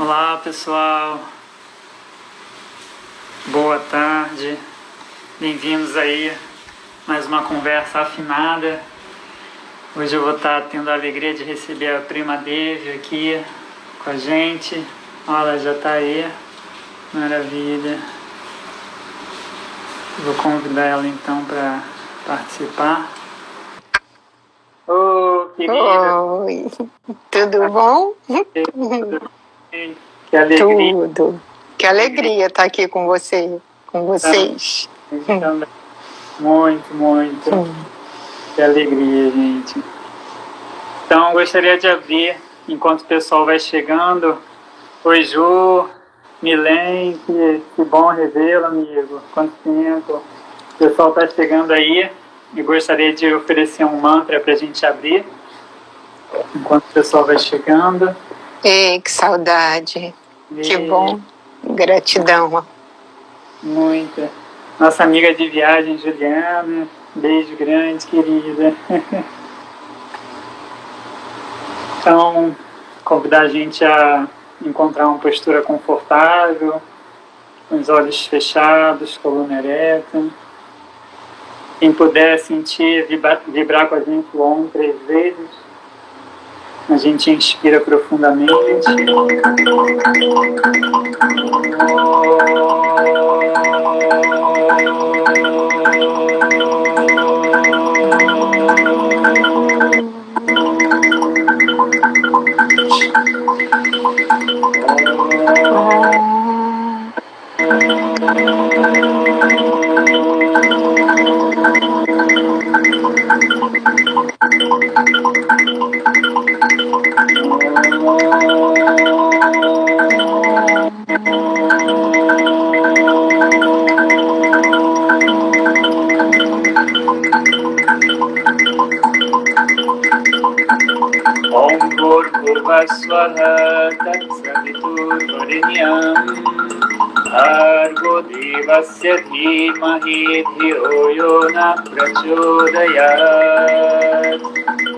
Olá pessoal, boa tarde, bem-vindos aí, mais uma conversa afinada. Hoje eu vou estar tendo a alegria de receber a prima Devi aqui com a gente. Olha, ela já está aí, maravilha. Vou convidar ela então para participar. Ô, querida! Oi, tudo bom? Que alegria! Tudo. Que alegria estar aqui com você, com vocês. Muito. Que alegria, gente. Então, gostaria de abrir, enquanto o pessoal vai chegando. Oi, Ju, Milen, que bom revê-la, amigo. Quanto tempo. O pessoal está chegando aí e gostaria de oferecer um mantra para a gente abrir, enquanto o pessoal vai chegando. Ei, que saudade. Que bom. Gratidão. Muita. Nossa amiga de viagem, Juliana. Beijo grande, querida. Então, convidar a gente a encontrar uma postura confortável, com os olhos fechados, coluna ereta. Quem puder sentir, vibrar com a gente o OM 3 vezes. A gente inspira profundamente. Svara Tatsaviturinyam Bhargo Devasya Dhimahi Dhiyo Yona Prachodayat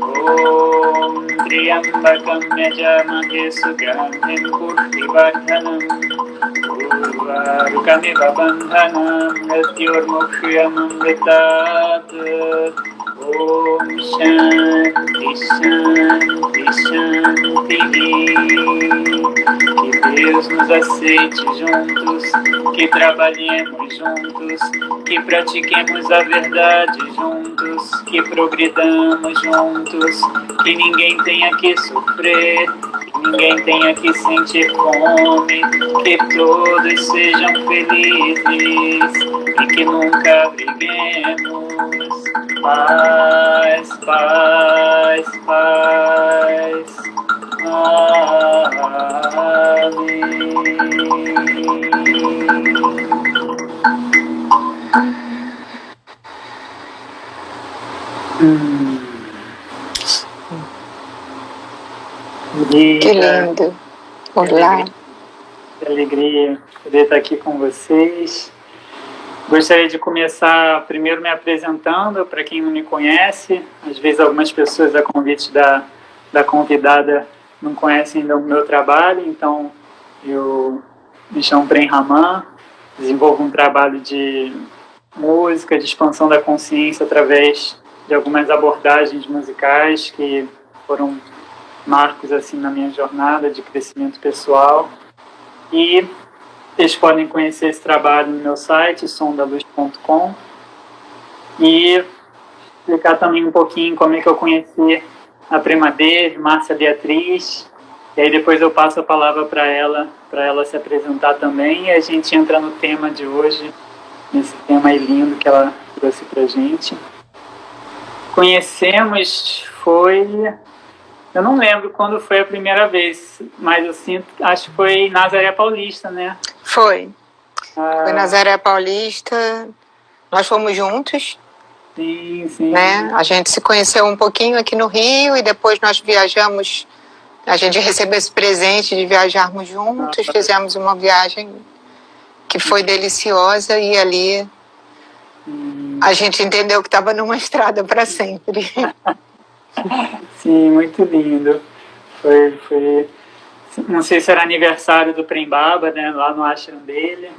Om Triyambakam Yajamahe Sugandhim Pushtivardhanam Urvarukamiva Bandhanam Mrityurmukhyamamritat Om Shanti Shanti Shanti. Que Deus nos aceite juntos, que trabalhemos juntos, que pratiquemos a verdade juntos, que progridamos juntos, que ninguém tenha que sofrer, que ninguém tenha que sentir fome, que todos sejam felizes e que nunca briguemos. Paz, paz, paz. Amém. Que lindo. Olá. Que alegria poder estar aqui com vocês. Gostaria de começar primeiro me apresentando, para quem não me conhece. Às vezes algumas pessoas, a convite da convidada, não conhecem ainda o meu trabalho. Então, eu me chamo Prem Raman, desenvolvo um trabalho de música, de expansão da consciência através de algumas abordagens musicais que foram marcos assim na minha jornada de crescimento pessoal. E vocês podem conhecer esse trabalho no meu site, somdaluz.com, e explicar também um pouquinho como é que eu conheci a prima Devi, Márcia Beatriz, e aí depois eu passo a palavra para ela se apresentar também, e a gente entra no tema de hoje, nesse tema aí lindo que ela trouxe para a gente. Conhecemos, eu não lembro quando foi a primeira vez, mas eu sinto, acho que foi em Nazaré Paulista, né? Foi Nazaré Paulista, nós fomos juntos. Sim. Né? A gente se conheceu um pouquinho aqui no Rio e depois nós viajamos, a gente recebeu esse presente de viajarmos juntos, fizemos uma viagem que foi deliciosa e ali a gente entendeu que estava numa estrada para sempre. Sim, muito lindo. Foi não sei se era aniversário do Prembaba, né, lá no ashram dele,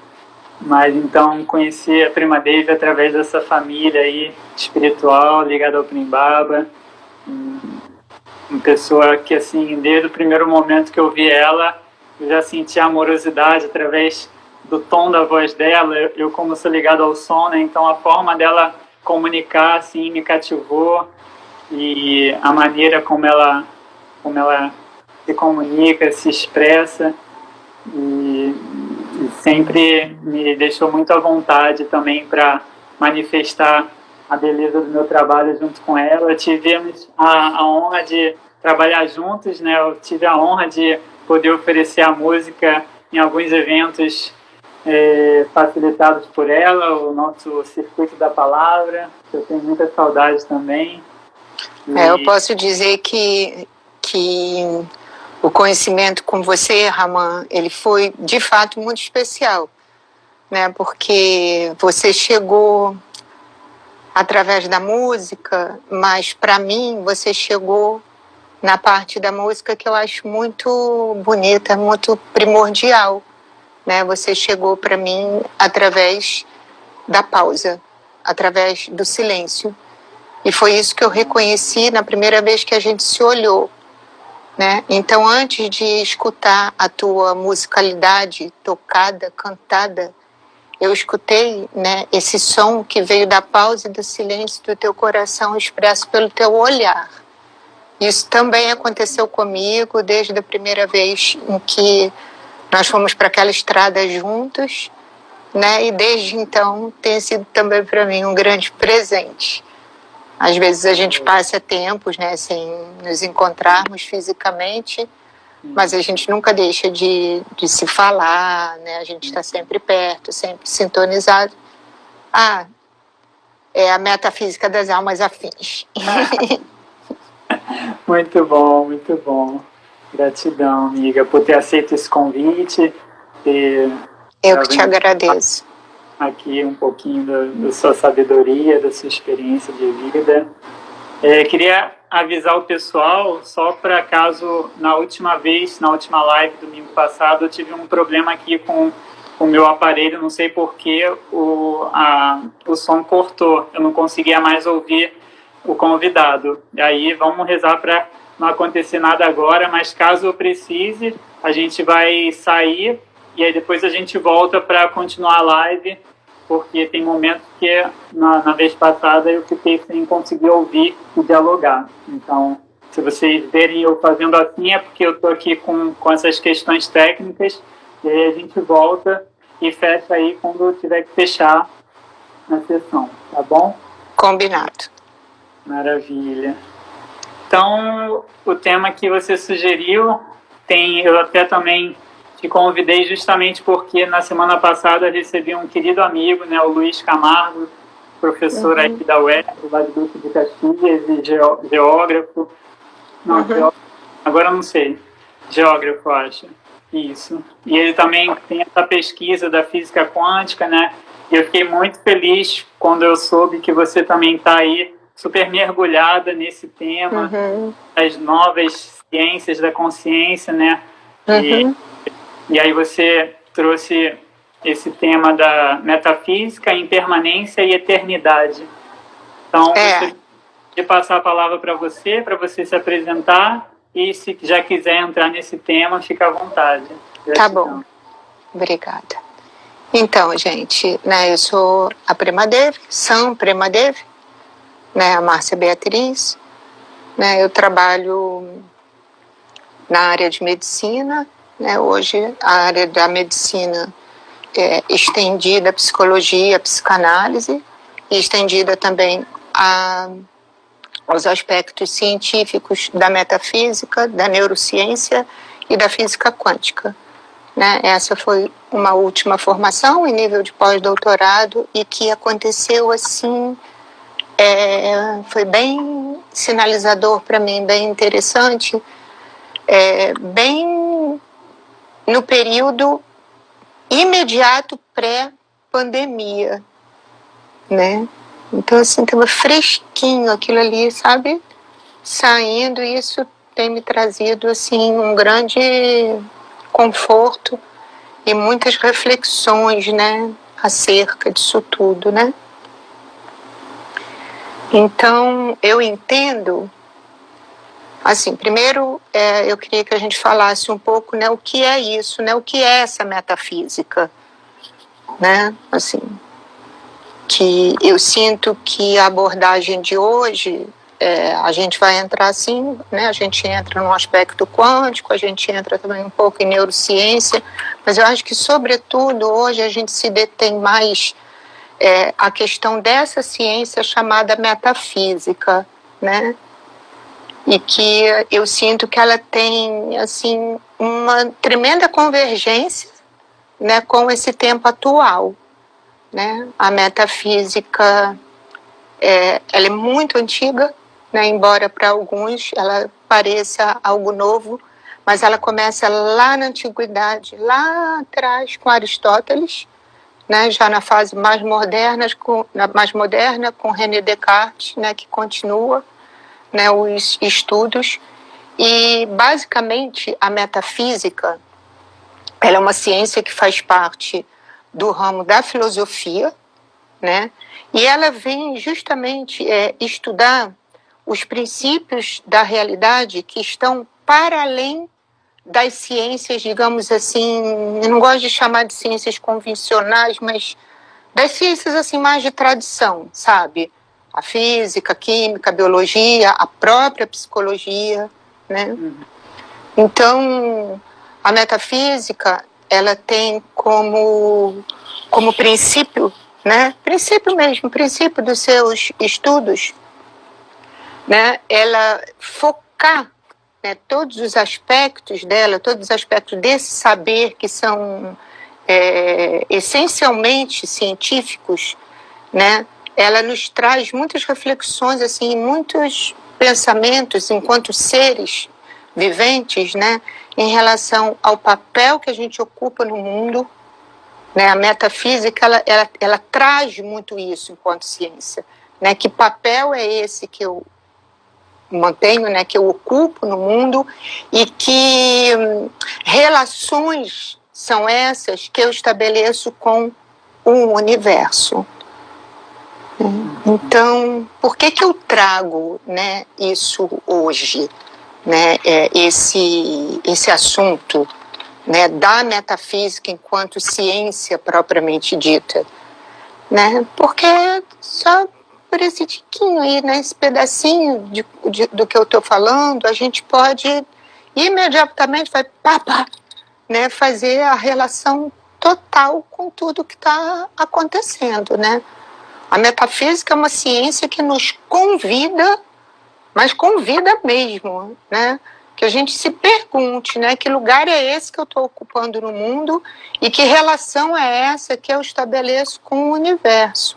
mas então conheci a prima Devi através dessa família aí espiritual ligada ao Prembaba. Uma pessoa que, assim, desde o primeiro momento que eu vi ela, eu já senti amorosidade através do tom da voz dela. Eu como sou ligado ao som, né, então a forma dela comunicar, assim, me cativou, e a maneira como ela se comunica, se expressa, e sempre me deixou muito à vontade também para manifestar a beleza do meu trabalho junto com ela. Tivemos a honra de trabalhar juntos, né? Eu tive a honra de poder oferecer a música em alguns eventos facilitados por ela, o nosso Circuito da Palavra, que eu tenho muita saudade também. Eu posso dizer que o conhecimento com você, Raman, ele foi de fato muito especial, né? Porque você chegou através da música, mas para mim você chegou na parte da música que eu acho muito bonita, muito primordial, né? Você chegou para mim através da pausa, através do silêncio. E foi isso que eu reconheci na primeira vez que a gente se olhou, né? Então, antes de escutar a tua musicalidade tocada, cantada, eu escutei, né, esse som que veio da pausa e do silêncio do teu coração expresso pelo teu olhar. Isso também aconteceu comigo desde a primeira vez em que nós fomos para aquela estrada juntos, né? E desde então tem sido também para mim um grande presente. Às vezes a gente passa tempos, né, sem nos encontrarmos fisicamente, mas a gente nunca deixa de se falar, né? A gente está sempre perto, sempre sintonizado. É a metafísica das almas afins. Muito bom, muito bom. Gratidão, amiga, por ter aceito esse convite. Eu que te agradeço. Aqui um pouquinho da sua sabedoria, da sua experiência de vida. Queria avisar o pessoal, só para caso na última live, domingo passado, eu tive um problema aqui com o meu aparelho, não sei porquê, o som cortou, eu não conseguia mais ouvir o convidado. E aí vamos rezar para não acontecer nada agora, mas caso eu precise, a gente vai sair e aí depois a gente volta para continuar a live, porque tem momentos que na vez passada eu fiquei sem conseguir ouvir e dialogar. Então, se vocês verem eu fazendo assim, é porque eu estou aqui com essas questões técnicas, e aí a gente volta e fecha aí quando tiver que fechar na sessão, tá bom? Combinado. Maravilha. Então, o tema que você sugeriu, eu até também te convidei justamente porque na semana passada eu recebi um querido amigo, né, o Luiz Camargo, professor aqui da UERJ, lá de Duque de Caxias, e geógrafo. Não, agora eu não sei. Geógrafo, acho. Isso. E ele também tem essa pesquisa da física quântica, né? E eu fiquei muito feliz quando eu soube que você também está aí super mergulhada nesse tema, as novas ciências da consciência, né? E aí você trouxe esse tema da metafísica, impermanência e eternidade. Então, vou passar a palavra para você se apresentar, e se já quiser entrar nesse tema, fica à vontade. Tá bom. Obrigada. Então, gente, né, eu sou a Prima Devi, Sam Prima Devi, né, a Márcia Beatriz, né, eu trabalho na área de medicina, né, hoje a área da medicina é estendida à psicologia, à psicanálise, e estendida também aos aspectos científicos da metafísica, da neurociência e da física quântica, né? Essa foi uma última formação em nível de pós-doutorado e que aconteceu assim, foi bem sinalizador para mim, bem interessante, bem no período imediato pré-pandemia, né? Então, assim, estava fresquinho aquilo ali, sabe? Saindo, e isso tem me trazido assim um grande conforto e muitas reflexões, né, acerca disso tudo, né? Então, eu entendo, assim, primeiro eu queria que a gente falasse um pouco, né, o que é isso, né, o que é essa metafísica, né, assim, que eu sinto que a abordagem de hoje, a gente vai entrar assim, né, a gente entra no aspecto quântico, a gente entra também um pouco em neurociência, mas eu acho que, sobretudo, hoje a gente se detém mais a questão dessa ciência chamada metafísica, né? E que eu sinto que ela tem, assim, uma tremenda convergência, né, com esse tempo atual, né? A metafísica, ela é muito antiga, né, embora para alguns ela pareça algo novo, mas ela começa lá na antiguidade, lá atrás com Aristóteles, né, já na fase mais moderna, com René Descartes, né, que continua, né, os estudos. E, basicamente, a metafísica, ela é uma ciência que faz parte do ramo da filosofia, né, e ela vem justamente estudar os princípios da realidade que estão para além das ciências, digamos assim, eu não gosto de chamar de ciências convencionais, mas das ciências assim mais de tradição, sabe? A física, a química, a biologia, a própria psicologia, né? Então, a metafísica, ela tem como princípio, né? Princípio mesmo, princípio dos seus estudos, né? Ela focar, né, todos os aspectos dela, todos os aspectos desse saber que são essencialmente científicos, né? Ela nos traz muitas reflexões, assim, muitos pensamentos enquanto seres viventes, né, em relação ao papel que a gente ocupa no mundo, né? A metafísica, ela traz muito isso enquanto ciência, né? Que papel é esse que eu mantenho, né, que eu ocupo no mundo, e que relações são essas que eu estabeleço com o universo. Então, por que eu trago, né, isso hoje, né, esse assunto, né, da metafísica enquanto ciência propriamente dita, né? Porque só por esse tiquinho aí, né, esse pedacinho do que eu estou falando, a gente pode imediatamente né, fazer a relação total com tudo que está acontecendo, né? A metafísica é uma ciência que nos convida, mas convida mesmo, né? Que a gente se pergunte, né, que lugar é esse que eu estou ocupando no mundo e que relação é essa que eu estabeleço com o universo.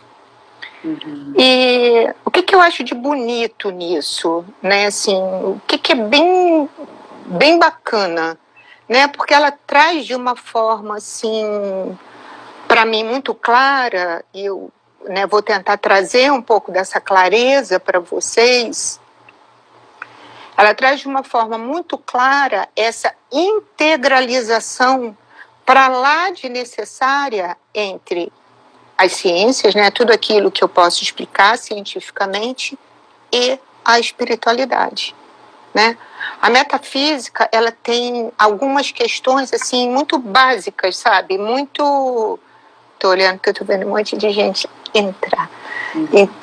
E o que eu acho de bonito nisso, né? Assim, o que é bem, bem bacana, né? Porque ela traz de uma forma, assim, para mim muito clara, e eu, né, vou tentar trazer um pouco dessa clareza para vocês. Ela traz de uma forma muito clara essa integralização para lá de necessária entre as ciências, né, tudo aquilo que eu posso explicar cientificamente, e a espiritualidade, né? A metafísica, ela tem algumas questões assim muito básicas, sabe? Muito... Estou olhando que eu estou vendo um monte de gente entrar.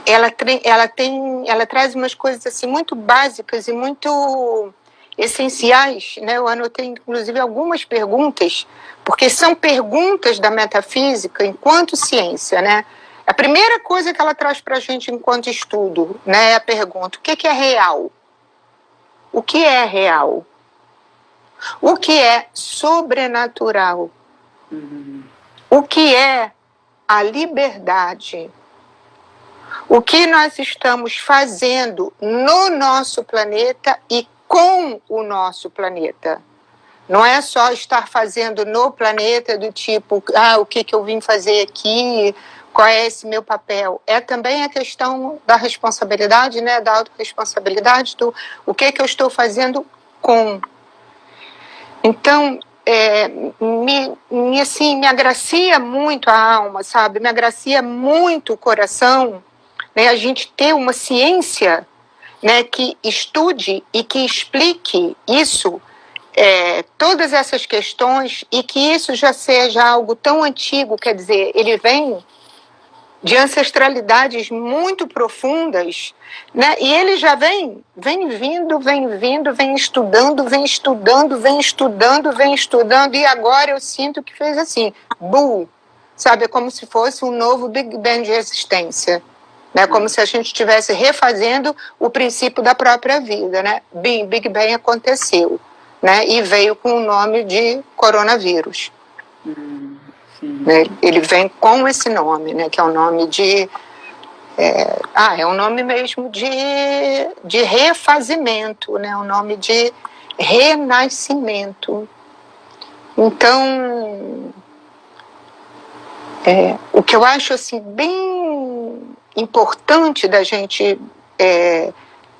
Ela traz umas coisas assim muito básicas e muito essenciais, né? Eu anotei inclusive algumas perguntas, porque são perguntas da metafísica enquanto ciência, né? A primeira coisa que ela traz para a gente enquanto estudo, né, é a pergunta: o que é real? O que é real? O que é sobrenatural? O que é a liberdade? O que nós estamos fazendo no nosso planeta e com o nosso planeta? Não é só estar fazendo no planeta do tipo, o que eu vim fazer aqui, qual é esse meu papel? É também a questão da responsabilidade, né, da autorresponsabilidade, do o que eu estou fazendo com. Então, assim, me agracia muito a alma, sabe? Me agracia muito o coração, né? A gente ter uma ciência, né, que estude e que explique isso, todas essas questões, e que isso já seja algo tão antigo, quer dizer, ele vem de ancestralidades muito profundas, né? E ele já vem vindo, vem estudando, e agora eu sinto que fez assim, sabe? É como se fosse um novo Big Bang de existência, né? Como se a gente estivesse refazendo o princípio da própria vida, né? Big Bang aconteceu, né? E veio com o nome de coronavírus. Né? Ele vem com esse nome, né? Que é o nome de... é um nome mesmo de refazimento, né? Um nome de renascimento. Então, o que eu acho assim, bem importante da gente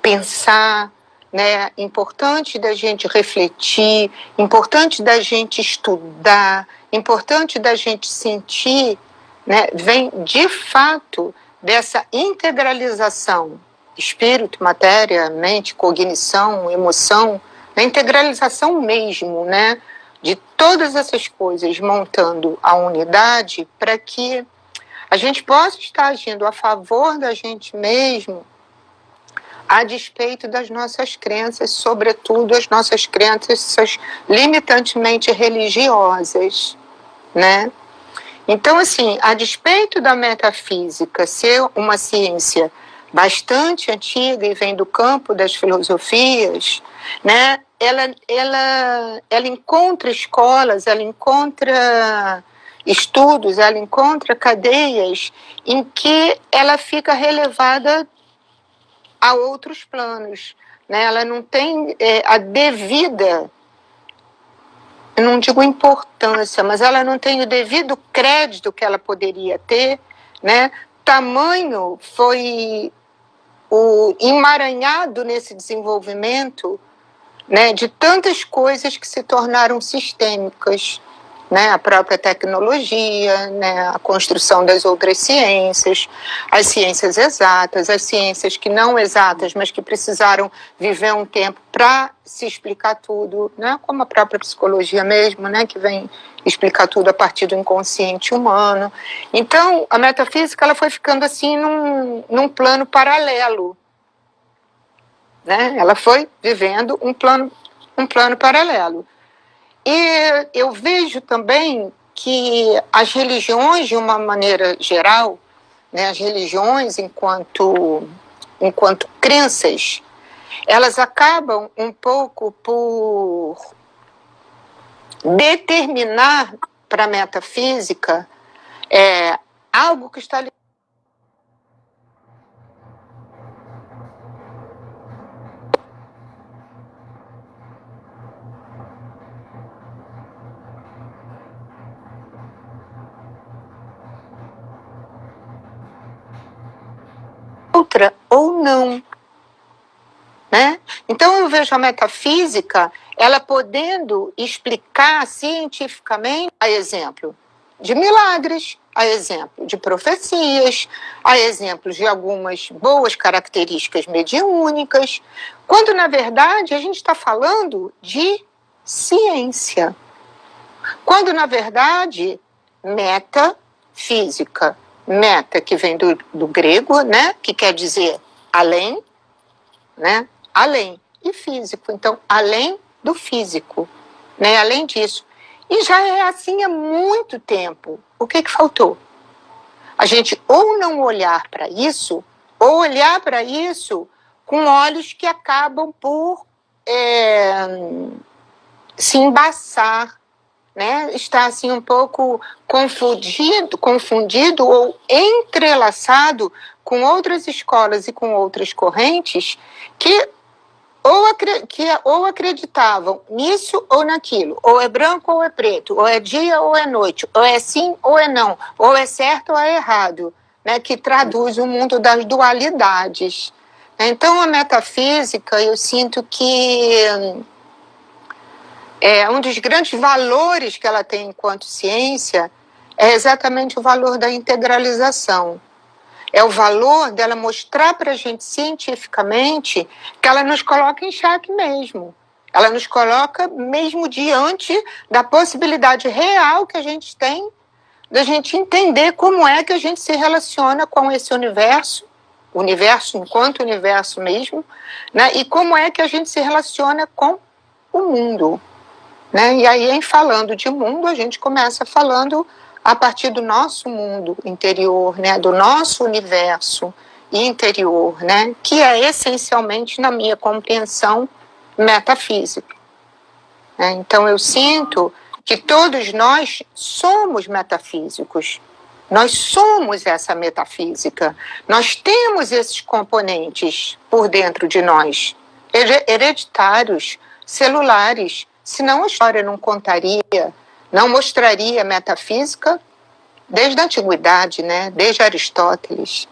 pensar, né? Importante da gente refletir, importante da gente estudar, importante da gente sentir, né? Vem de fato dessa integralização, espírito, matéria, mente, cognição, emoção, a integralização mesmo, né? De todas essas coisas montando a unidade para que a gente possa estar agindo a favor da gente mesmo, a despeito das nossas crenças, sobretudo as nossas crenças limitantemente religiosas, né? Então, assim, a despeito da metafísica ser uma ciência bastante antiga e vem do campo das filosofias, né? Ela encontra escolas, ela encontra estudos, ela encontra cadeias em que ela fica relevada a outros planos, né? Ela não tem a devida, eu não digo importância, mas ela não tem o devido crédito que ela poderia ter, né? Tamanho foi o emaranhado nesse desenvolvimento, né, de tantas coisas que se tornaram sistêmicas, né, a própria tecnologia, né, a construção das outras ciências, as ciências exatas, as ciências que não exatas, mas que precisaram viver um tempo para se explicar tudo, né, como a própria psicologia mesmo, né, que vem explicar tudo a partir do inconsciente humano. Então, a metafísica ela foi ficando assim num plano paralelo, né? Ela foi vivendo um plano paralelo. E eu vejo também que as religiões, de uma maneira geral, né, as religiões enquanto crenças, elas acabam um pouco por determinar para a metafísica algo que está outra ou não, né? Então eu vejo a metafísica, ela podendo explicar cientificamente, a exemplo de milagres, a exemplo de profecias, a exemplo de algumas boas características mediúnicas, quando na verdade a gente está falando de ciência, quando na verdade metafísica, meta que vem do grego, né, que quer dizer além, né, além, e físico, então além do físico, né, além disso. E já é assim há muito tempo. O que faltou? A gente ou não olhar para isso, ou olhar para isso com olhos que acabam por se embaçar, né? Está assim um pouco confundido ou entrelaçado com outras escolas e com outras correntes que ou acreditavam nisso ou naquilo, ou é branco ou é preto, ou é dia ou é noite, ou é sim ou é não, ou é certo ou é errado, né? Que traduz o mundo das dualidades. Então, a metafísica, eu sinto que Um dos grandes valores que ela tem enquanto ciência é exatamente o valor da integralização. É o valor dela mostrar para a gente cientificamente que ela nos coloca em xeque mesmo. Ela nos coloca mesmo diante da possibilidade real que a gente tem da gente entender como é que a gente se relaciona com esse universo enquanto universo mesmo, né? E como é que a gente se relaciona com o mundo. Né? E aí, em falando de mundo, a gente começa falando a partir do nosso mundo interior, né? Do nosso universo interior, né? Que é essencialmente, na minha compreensão, metafísica. Né? Então, eu sinto que todos nós somos metafísicos. Nós somos essa metafísica. Nós temos esses componentes por dentro de nós, hereditários, celulares. Senão a história não contaria, não mostraria metafísica desde a antiguidade, né? Desde Aristóteles.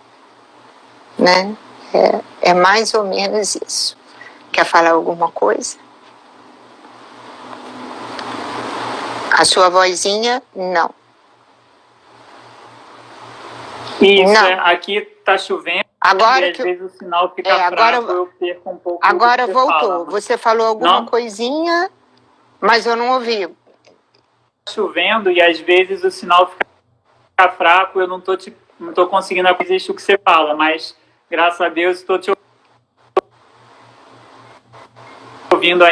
Né? É mais ou menos isso. Quer falar alguma coisa? A sua vozinha, não. Isso, não. Aqui está chovendo, agora e às vezes o sinal fica fraco, eu perco um pouco. Agora voltou. Você falou alguma coisinha, mas eu não ouvi. Está chovendo e às vezes o sinal fica fraco, eu não tô conseguindo acompanhar o que você fala, mas graças a Deus estou te ouvindo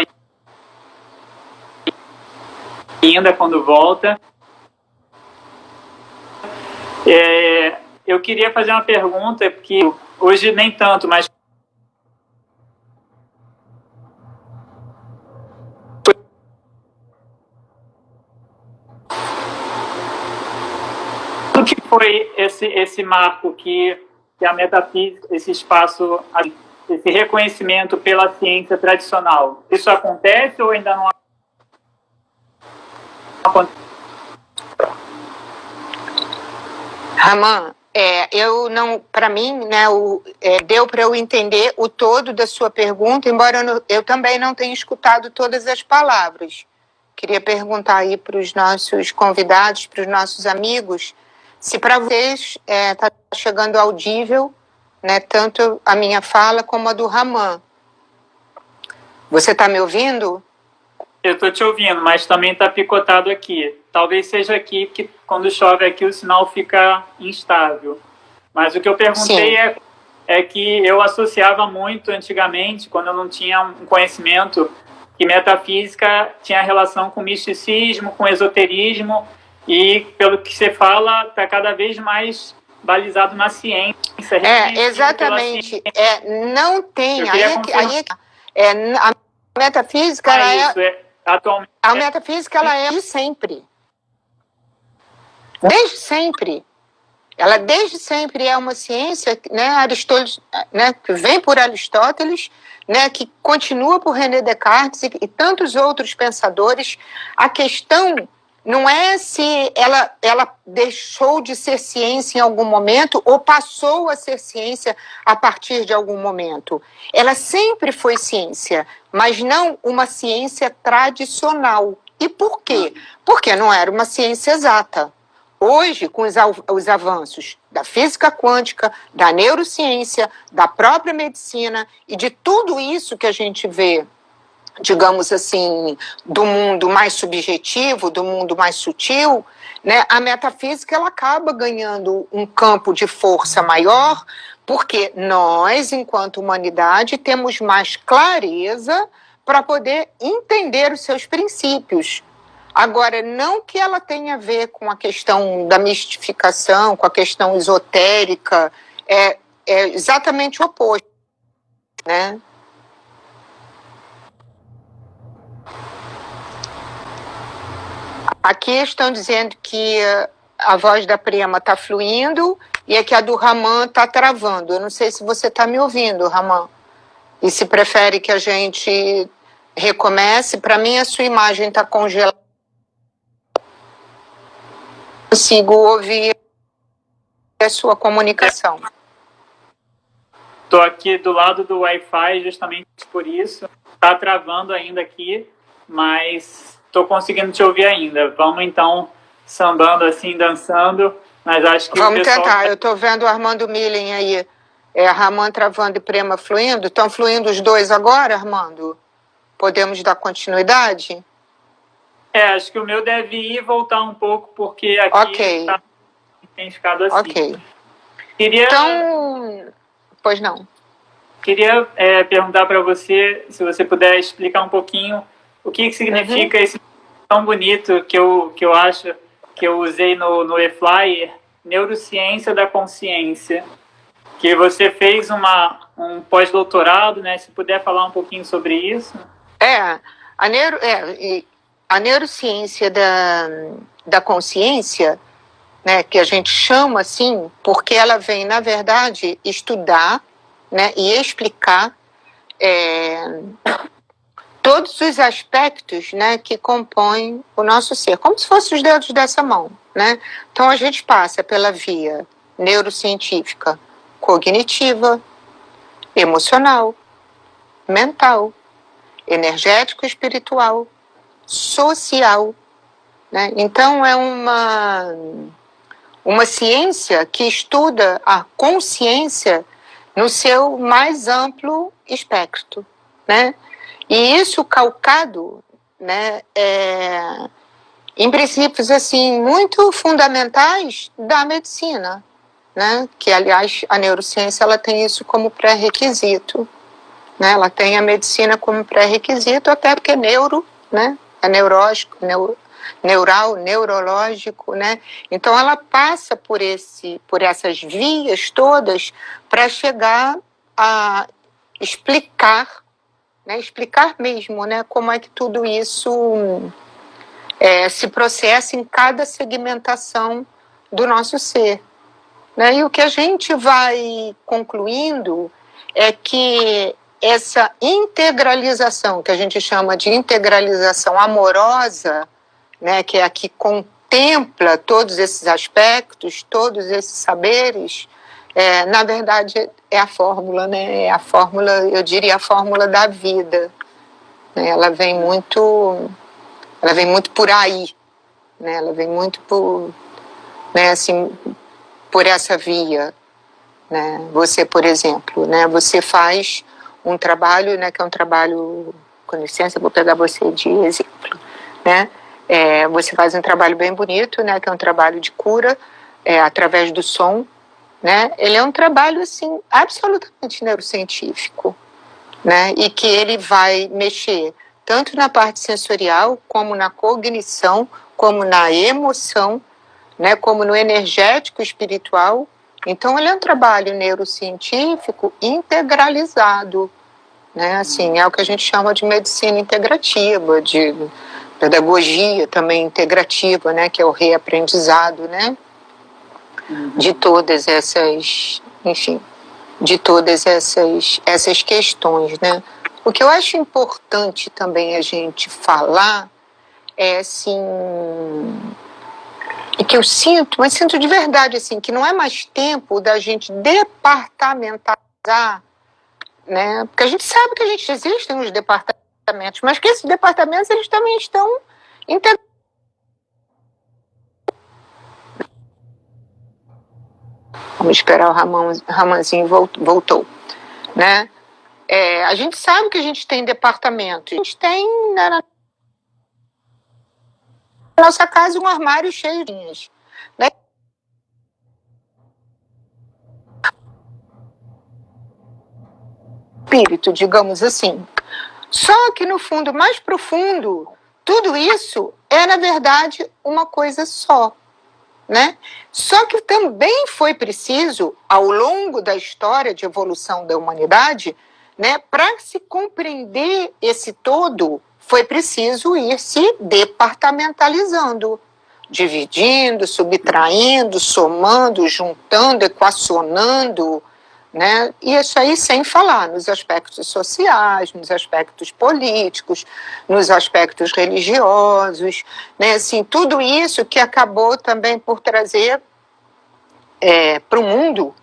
ainda quando volta. Eu queria fazer uma pergunta, porque hoje nem tanto, mas o que foi esse marco que a metafísica, esse espaço, esse reconhecimento pela ciência tradicional? Isso acontece ou ainda não acontece? Raman, eu não, para mim, né, deu para eu entender o todo da sua pergunta, embora eu também não tenha escutado todas as palavras. Queria perguntar aí para os nossos convidados, para os nossos amigos, se para vocês está chegando audível, né, tanto a minha fala como a do Raman. Você está me ouvindo? Eu estou te ouvindo, mas também está picotado aqui. Talvez seja aqui, que quando chove aqui o sinal fica instável. Mas o que eu perguntei é que eu associava muito antigamente, quando eu não tinha um conhecimento, que metafísica tinha relação com misticismo, com esoterismo, e pelo que você fala, está cada vez mais balizado na ciência. Exatamente. Não tem. A metafísica, atualmente. A metafísica, ela é de sempre. Desde sempre. Ela desde sempre é uma ciência, né, Aristóteles, né, que vem por Aristóteles, né, que continua por René Descartes e tantos outros pensadores. A questão não é se ela deixou de ser ciência em algum momento ou passou a ser ciência a partir de algum momento. Ela sempre foi ciência, mas não uma ciência tradicional. E por quê? Porque não era uma ciência exata. Hoje, com os avanços da física quântica, da neurociência, da própria medicina e de tudo isso que a gente vê, digamos assim, do mundo mais subjetivo, do mundo mais sutil, né, a metafísica ela acaba ganhando um campo de força maior, porque nós, enquanto humanidade, temos mais clareza para poder entender os seus princípios. Agora, não que ela tenha a ver com a questão da mistificação, com a questão esotérica, é exatamente o oposto, né? Aqui estão dizendo que a voz da Prema está fluindo e que a do Raman está travando. Eu não sei se você está me ouvindo, Raman. E se prefere que a gente recomece. Para mim, a sua imagem está congelada. Consigo ouvir a sua comunicação. Estou aqui do lado do Wi-Fi justamente por isso. Está travando ainda aqui. mas estou conseguindo te ouvir ainda. Vamos então sambando assim, dançando, mas acho que vamos o pessoal... tentar. Eu estou vendo o Armando Millen aí, Raman travando e Prema fluindo. Estão fluindo os dois agora, Armando? Podemos dar continuidade? Acho que o meu deve ir e voltar um pouco, porque aqui tem ficado assim. Ok. Queria... Então, pois não. Queria perguntar para você, se você puder explicar um pouquinho o que significa esse tão bonito que eu acho que eu usei no e-flyer, neurociência da consciência, que você fez um pós-doutorado, né? Se puder falar um pouquinho sobre isso. A neurociência da consciência, né, que a gente chama assim, porque ela vem, na verdade, estudar, né, e explicar todos os aspectos, né, que compõem o nosso ser, como se fossem os dedos dessa mão, né? Então a gente passa pela via neurocientífica, cognitiva, emocional, mental, energético, espiritual, social, né? Então é uma ciência que estuda a consciência no seu mais amplo espectro, né? E isso calcado, né, em princípios assim muito fundamentais da medicina, né? Que aliás a neurociência ela tem isso como pré-requisito, né? Ela tem a medicina como pré-requisito, até porque neuro, né, é neurológico, neural, neurológico, né? Então ela passa por essas vias todas para chegar a explicar, né? Explicar mesmo, né? Como é que tudo isso se processa em cada segmentação do nosso ser, né? E o que a gente vai concluindo é que essa integralização, que a gente chama de integralização amorosa, né, que é a que contempla todos esses aspectos, todos esses saberes, na verdade é a fórmula, né? É a fórmula, eu diria a fórmula da vida, né? Ela vem muito por aí, né? Ela vem muito por, né, assim, por essa via, né? Você, por exemplo, né, você faz um trabalho, né, que é um trabalho, com licença, vou pegar você de exemplo, né? Você faz um trabalho bem bonito, né, que é um trabalho de cura através do som, né? Ele é um trabalho assim absolutamente neurocientífico, né? E que ele vai mexer tanto na parte sensorial, como na cognição, como na emoção, né? Como no energético espiritual. Então ele é um trabalho neurocientífico integralizado, né? Assim, é o que a gente chama de medicina integrativa, de pedagogia também integrativa, né, que é o reaprendizado, né, de todas essas, enfim, de todas essas questões, né. O que eu acho importante também a gente falar é, assim, e que eu sinto, mas sinto de verdade, assim, que não é mais tempo da gente departamentalizar, né, porque a gente sabe que existem os departamentos, mas que esses departamentos eles também estão integrados. Vamos esperar o Ramanzinho voltou, né? A gente sabe que a gente tem departamento, a gente tem na nossa casa um armário cheio de linhas, né? Espírito, digamos assim. Só que no fundo mais profundo, tudo isso é, na verdade, uma coisa só, né? Só que também foi preciso, ao longo da história de evolução da humanidade, né, para se compreender esse todo, foi preciso ir se departamentalizando, dividindo, subtraindo, somando, juntando, equacionando, né? E isso aí sem falar nos aspectos sociais, nos aspectos políticos, nos aspectos religiosos, né? Assim, tudo isso que acabou também por trazer para o mundo,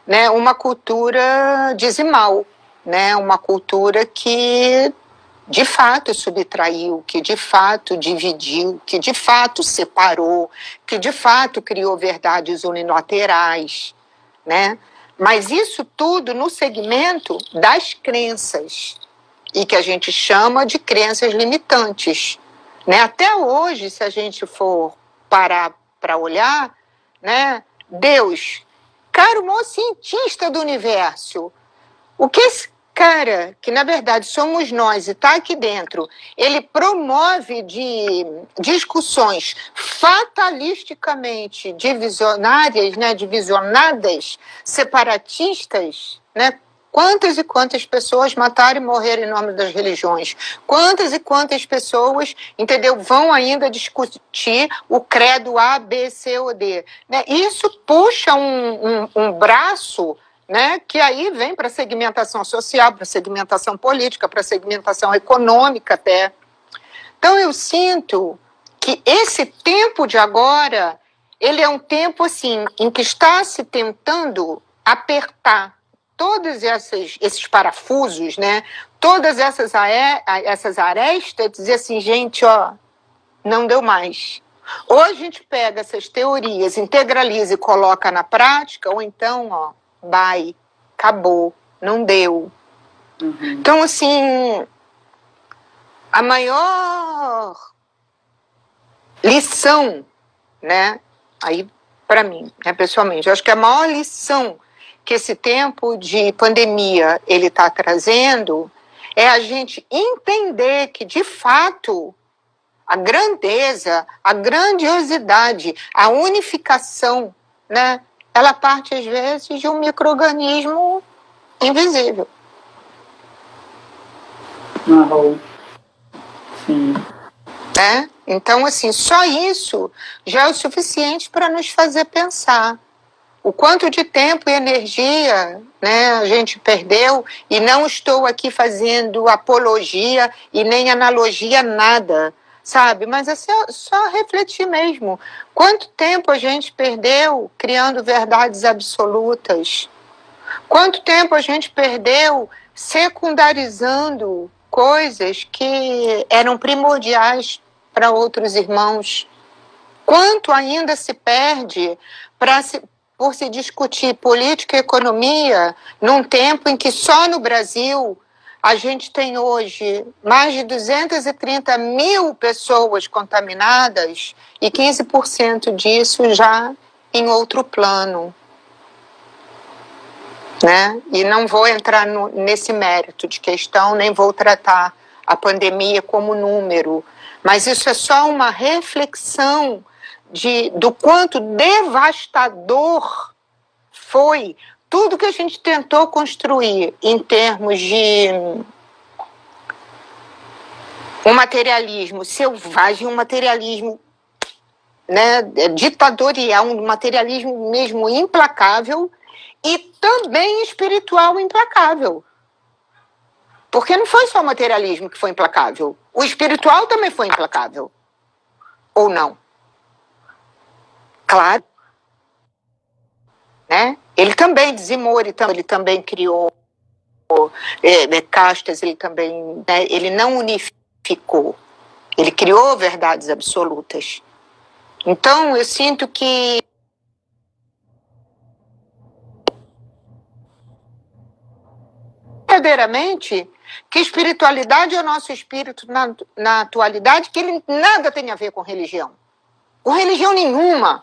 né, uma cultura dizimal, né? Uma cultura que de fato subtraiu, que de fato dividiu, que de fato separou, que de fato criou verdades unilaterais, né? Mas isso tudo no segmento das crenças, e que a gente chama de crenças limitantes, né? Até hoje, se a gente for parar para olhar, né? Deus, cara, o maior cientista do universo, o que esse cara, que na verdade somos nós e está aqui dentro, ele promove de discussões fatalisticamente divisionárias, né, divisionadas, separatistas, né? Quantas e quantas pessoas mataram e morreram em nome das religiões? Quantas e quantas pessoas, entendeu, vão ainda discutir o credo A, B, C ou D? Né? Isso puxa um braço, né, que aí vem para a segmentação social, para a segmentação política, para a segmentação econômica até. Então eu sinto que esse tempo de agora, ele é um tempo assim, em que está se tentando apertar todos esses parafusos, né, todas essas arestas, dizer assim, gente, ó, não deu mais. Ou a gente pega essas teorias, integraliza e coloca na prática, ou então, ó, bye, acabou, não deu. Uhum. Então, assim, a maior lição, né, aí para mim, né, pessoalmente, eu acho que a maior lição que esse tempo de pandemia ele está trazendo é a gente entender que, de fato, a grandeza, a grandiosidade, a unificação, né, ela parte, às vezes, de um micro-organismo invisível. Não, sim. Né? Então, assim, só isso já é o suficiente para nos fazer pensar. O quanto de tempo e energia, né, a gente perdeu, e não estou aqui fazendo apologia e nem analogia nada, sabe? Mas é só refletir mesmo. Quanto tempo a gente perdeu criando verdades absolutas? Quanto tempo a gente perdeu secundarizando coisas que eram primordiais para outros irmãos? Quanto ainda se perde por se discutir política e economia num tempo em que só no Brasil a gente tem hoje mais de 230 mil pessoas contaminadas e 15% disso já em outro plano, né? E não vou entrar nesse mérito de questão, nem vou tratar a pandemia como número, mas isso é só uma reflexão do quanto devastador foi tudo que a gente tentou construir em termos de um materialismo selvagem, um materialismo, né, ditatorial, um materialismo mesmo implacável e também espiritual implacável. Porque não foi só o materialismo que foi implacável, o espiritual também foi implacável. Ou não? Claro. Né? Ele também dizimou, ele também criou castas, ele também, né, ele não unificou, ele criou verdades absolutas. Então, eu sinto que verdadeiramente que espiritualidade é o nosso espírito na atualidade, que ele nada tem a ver com religião. Com religião nenhuma.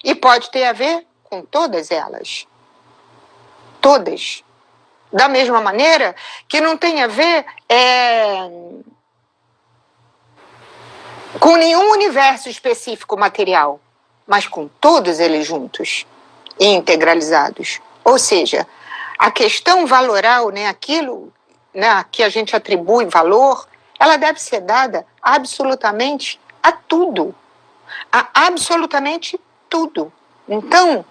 E pode ter a ver com todas elas. Todas. Da mesma maneira que não tem a ver com nenhum universo específico material, mas com todos eles juntos e integralizados. Ou seja, a questão valoral, né, aquilo, né, que a gente atribui valor, ela deve ser dada absolutamente a tudo. A absolutamente tudo. Então,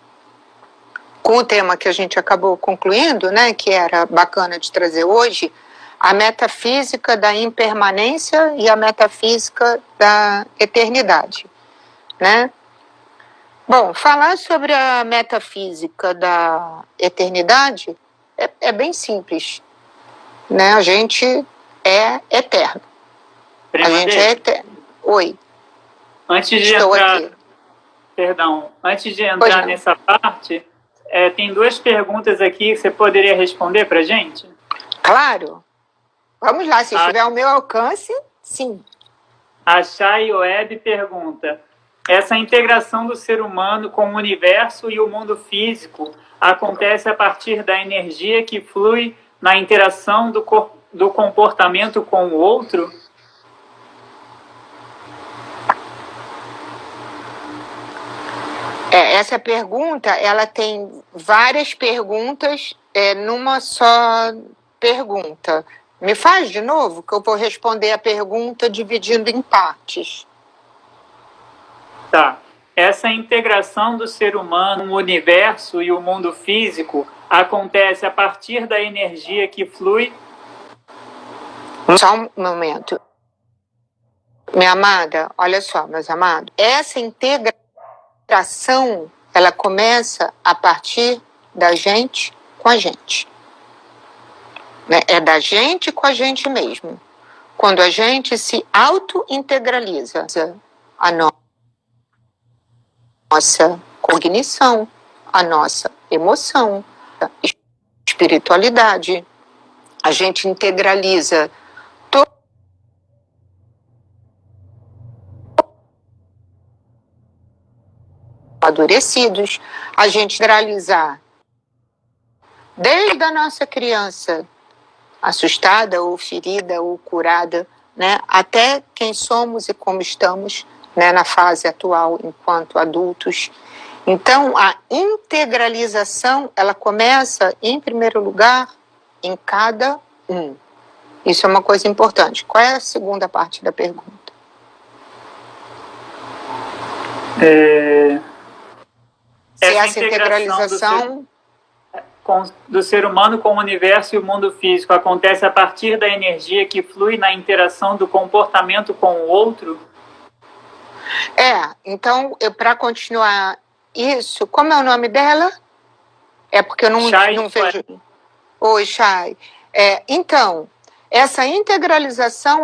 com o tema que a gente acabou concluindo, né, que era bacana de trazer hoje, a metafísica da impermanência e a metafísica da eternidade, né? Bom, falar sobre a metafísica da eternidade é bem simples, né? A gente é eterno. Prima A gente dele, é eterno. Oi, antes de estou entrar, aqui. perdão, antes de Pois entrar não. nessa parte, tem 2 perguntas aqui que você poderia responder para a gente? Claro. Vamos lá, se estiver ao meu alcance, sim. A Chay Web pergunta: essa integração do ser humano com o universo e o mundo físico acontece a partir da energia que flui na interação do comportamento com o outro? Essa pergunta, ela tem várias perguntas numa só pergunta. Me faz de novo, que eu vou responder a pergunta dividindo em partes. Tá. Essa integração do ser humano, o universo e o mundo físico acontece a partir da energia que flui. Só um momento. Minha amada, olha só, meus amados. Essa integração, ela começa a partir da gente com a gente. Né? É da gente com a gente mesmo. Quando a gente se auto-integraliza a nossa cognição, a nossa emoção, a espiritualidade, a gente integraliza amadurecidos, a gente integralizar desde a nossa criança assustada ou ferida ou curada, né, até quem somos e como estamos, né, na fase atual enquanto adultos. Então, a integralização, ela começa, em primeiro lugar, em cada um. Isso é uma coisa importante. Qual é a segunda parte da pergunta? Se essa integralização do ser humano com o universo e o mundo físico acontece a partir da energia que flui na interação do comportamento com o outro? Então, para continuar isso, como é o nome dela? É porque eu não vejo. Oi, Chay. Então, essa integralização,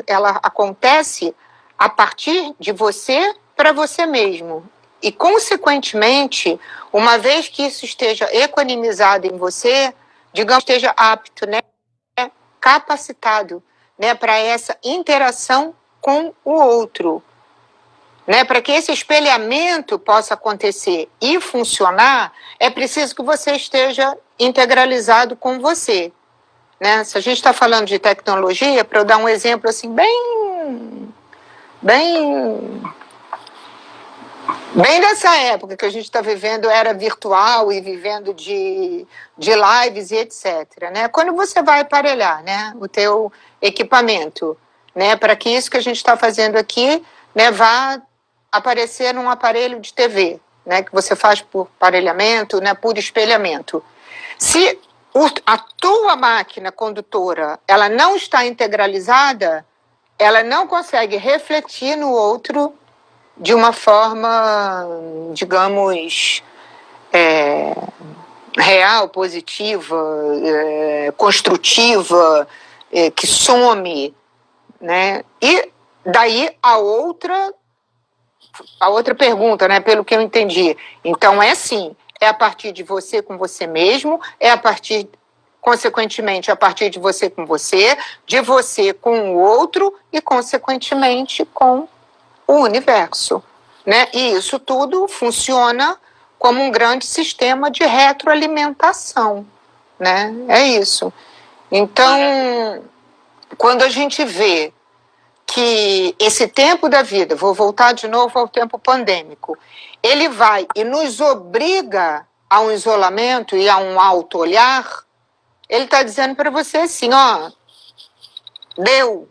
ela acontece a partir de você para você mesmo. E, consequentemente, uma vez que isso esteja equanimizado em você, digamos, esteja apto, né, capacitado, né, para essa interação com o outro. Né, para que esse espelhamento possa acontecer e funcionar, é preciso que você esteja integralizado com você. Né? Se a gente está falando de tecnologia, para eu dar um exemplo assim, bem dessa época que a gente está vivendo, era virtual e vivendo de lives e etc. Né? Quando você vai aparelhar, né, o teu equipamento, né, para que isso que a gente está fazendo aqui, né, vá aparecer num aparelho de TV, né, que você faz por aparelhamento, né, por espelhamento. Se a tua máquina condutora ela não está integralizada, ela não consegue refletir no outro de uma forma, digamos, real, positiva, construtiva, que some, né? E daí a outra pergunta, né? Pelo que eu entendi. Então sim, é a partir de você com você mesmo, consequentemente, a partir de você com o outro e, consequentemente, com o universo. Né? E isso tudo funciona como um grande sistema de retroalimentação. Né? É isso. Então, quando a gente vê que esse tempo da vida, vou voltar de novo ao tempo pandêmico, ele vai e nos obriga a um isolamento e a um auto-olhar, ele está dizendo para você assim, ó, deu,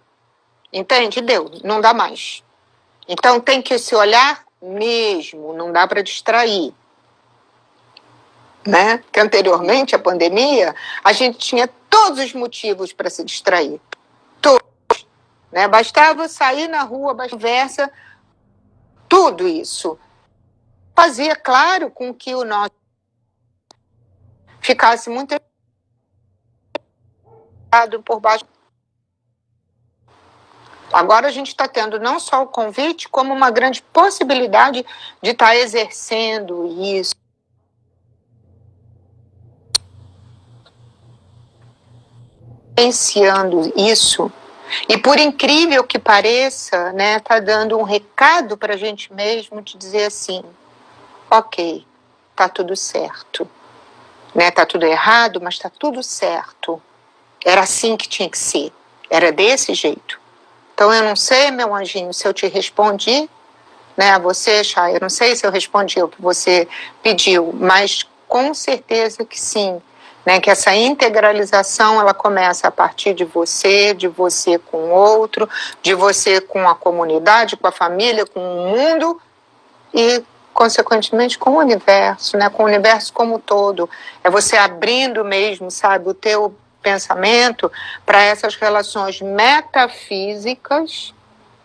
entende? Deu, não dá mais. Então tem que se olhar mesmo, não dá para distrair. Né? Que anteriormente, a pandemia, a gente tinha todos os motivos para se distrair. Todos. Né? Bastava sair na rua, conversa, tudo isso. Fazia, claro, com que o nosso ficasse muito por baixo. Agora a gente está tendo não só o convite, como uma grande possibilidade de estar exercendo isso. Vivenciando isso. E por incrível que pareça, né, tá dando um recado para a gente mesmo de dizer assim, ok, tá tudo certo, né, tá tudo errado, mas tá tudo certo. Era assim que tinha que ser, era desse jeito. Então eu não sei, meu anjinho, se eu te respondi, né, a você, Chay, eu não sei se eu respondi o que você pediu, mas com certeza que sim. Né, que essa integralização ela começa a partir de você com o outro, de você com a comunidade, com a família, com o mundo e, consequentemente, com o universo, né, com o universo como um todo. É você abrindo mesmo, sabe, o teu pensamento para essas relações metafísicas,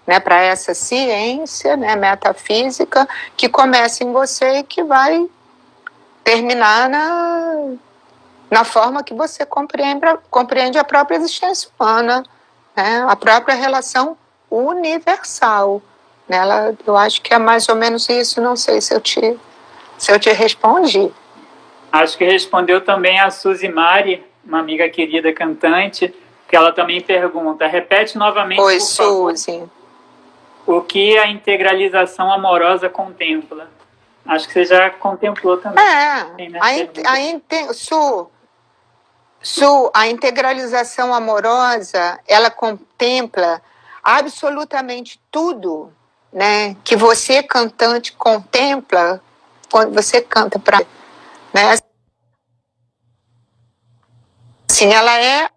né, para essa ciência, né, metafísica que começa em você e que vai terminar na forma que você compreende a própria existência humana, né? A própria relação universal. Nela, eu acho que é mais ou menos isso, não sei se eu te respondi. Acho que respondeu também a Suzy Mari, uma amiga querida cantante, que ela também pergunta, repete novamente, Oi, por favor, Suzy. O que a integralização amorosa contempla? Acho que você já contemplou também. A integralização amorosa, ela contempla absolutamente tudo, né, que você, cantante, contempla quando você canta para, né? Assim, ela é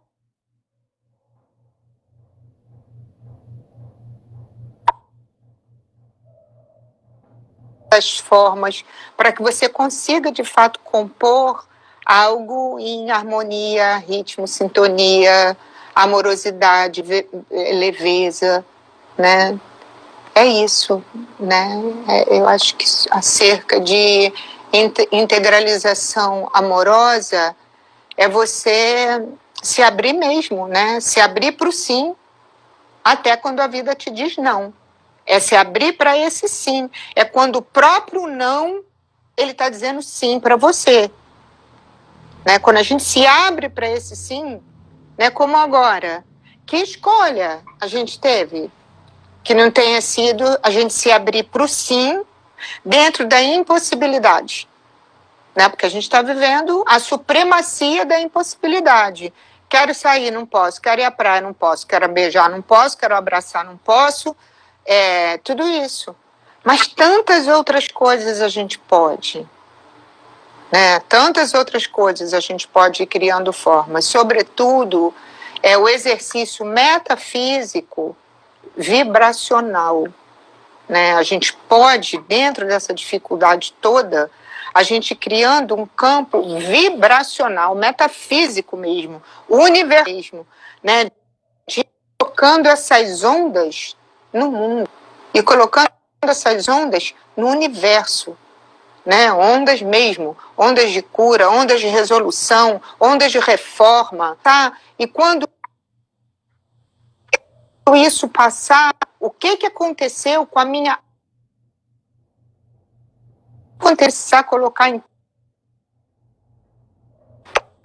as formas para que você consiga, de fato, compor algo em harmonia, ritmo, sintonia, amorosidade, leveza, né? É isso, né? Eu acho que acerca de integralização amorosa é você se abrir mesmo, né? Se abrir para o sim, até quando a vida te diz não. É se abrir para esse sim. É quando o próprio não, ele está dizendo sim para você. Né? Quando a gente se abre para esse sim, né? Como agora, que escolha a gente teve? Que não tenha sido a gente se abrir para o sim dentro da impossibilidade. Né? Porque a gente está vivendo a supremacia da impossibilidade. Quero sair, não posso. Quero ir à praia, não posso. Quero beijar, não posso. Quero abraçar, não posso. Tudo isso. Mas tantas outras coisas a gente pode. Né? Tantas outras coisas a gente pode ir criando formas. Sobretudo, o exercício metafísico vibracional. Né? A gente pode, dentro dessa dificuldade toda, a gente criando um campo vibracional, metafísico mesmo, universal mesmo, né? Colocando essas ondas no mundo e colocando essas ondas no universo, né? Ondas mesmo, ondas de cura, ondas de resolução, ondas de reforma, tá? E quando isso passar, o que aconteceu com a minha começar a colocar em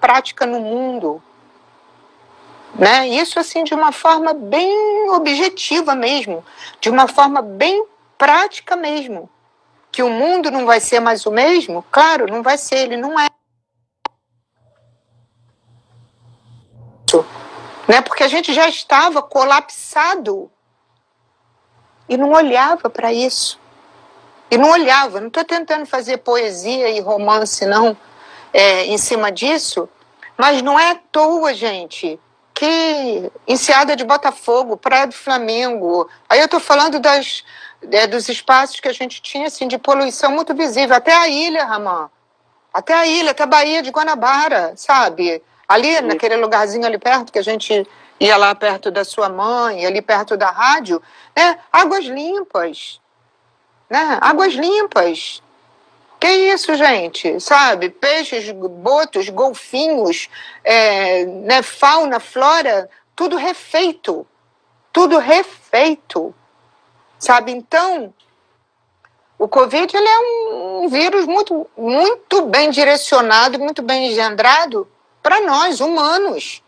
prática no mundo, né? Isso assim de uma forma bem objetiva mesmo, de uma forma bem prática mesmo, que o mundo não vai ser mais o mesmo, claro, não vai ser, ele não é, né? Porque a gente já estava colapsado e não olhava para isso, e não olhava. Não estou tentando fazer poesia e romance não, em cima disso, mas não é à toa, gente, que Enseada de Botafogo, Praia do Flamengo, aí eu estou falando dos espaços que a gente tinha assim, de poluição muito visível, até a ilha, Ramã, até a Baía de Guanabara, sabe? Ali, naquele lugarzinho ali perto, que a gente ia lá perto da sua mãe, ali perto da rádio, né? Águas limpas, né? Águas limpas. Que isso, gente? Sabe? Peixes, botos, golfinhos, né? Fauna, flora, tudo refeito. tudo refeito, sabe? Então, o Covid ele é um vírus muito bem direcionado, muito bem engendrado para nós, humanos.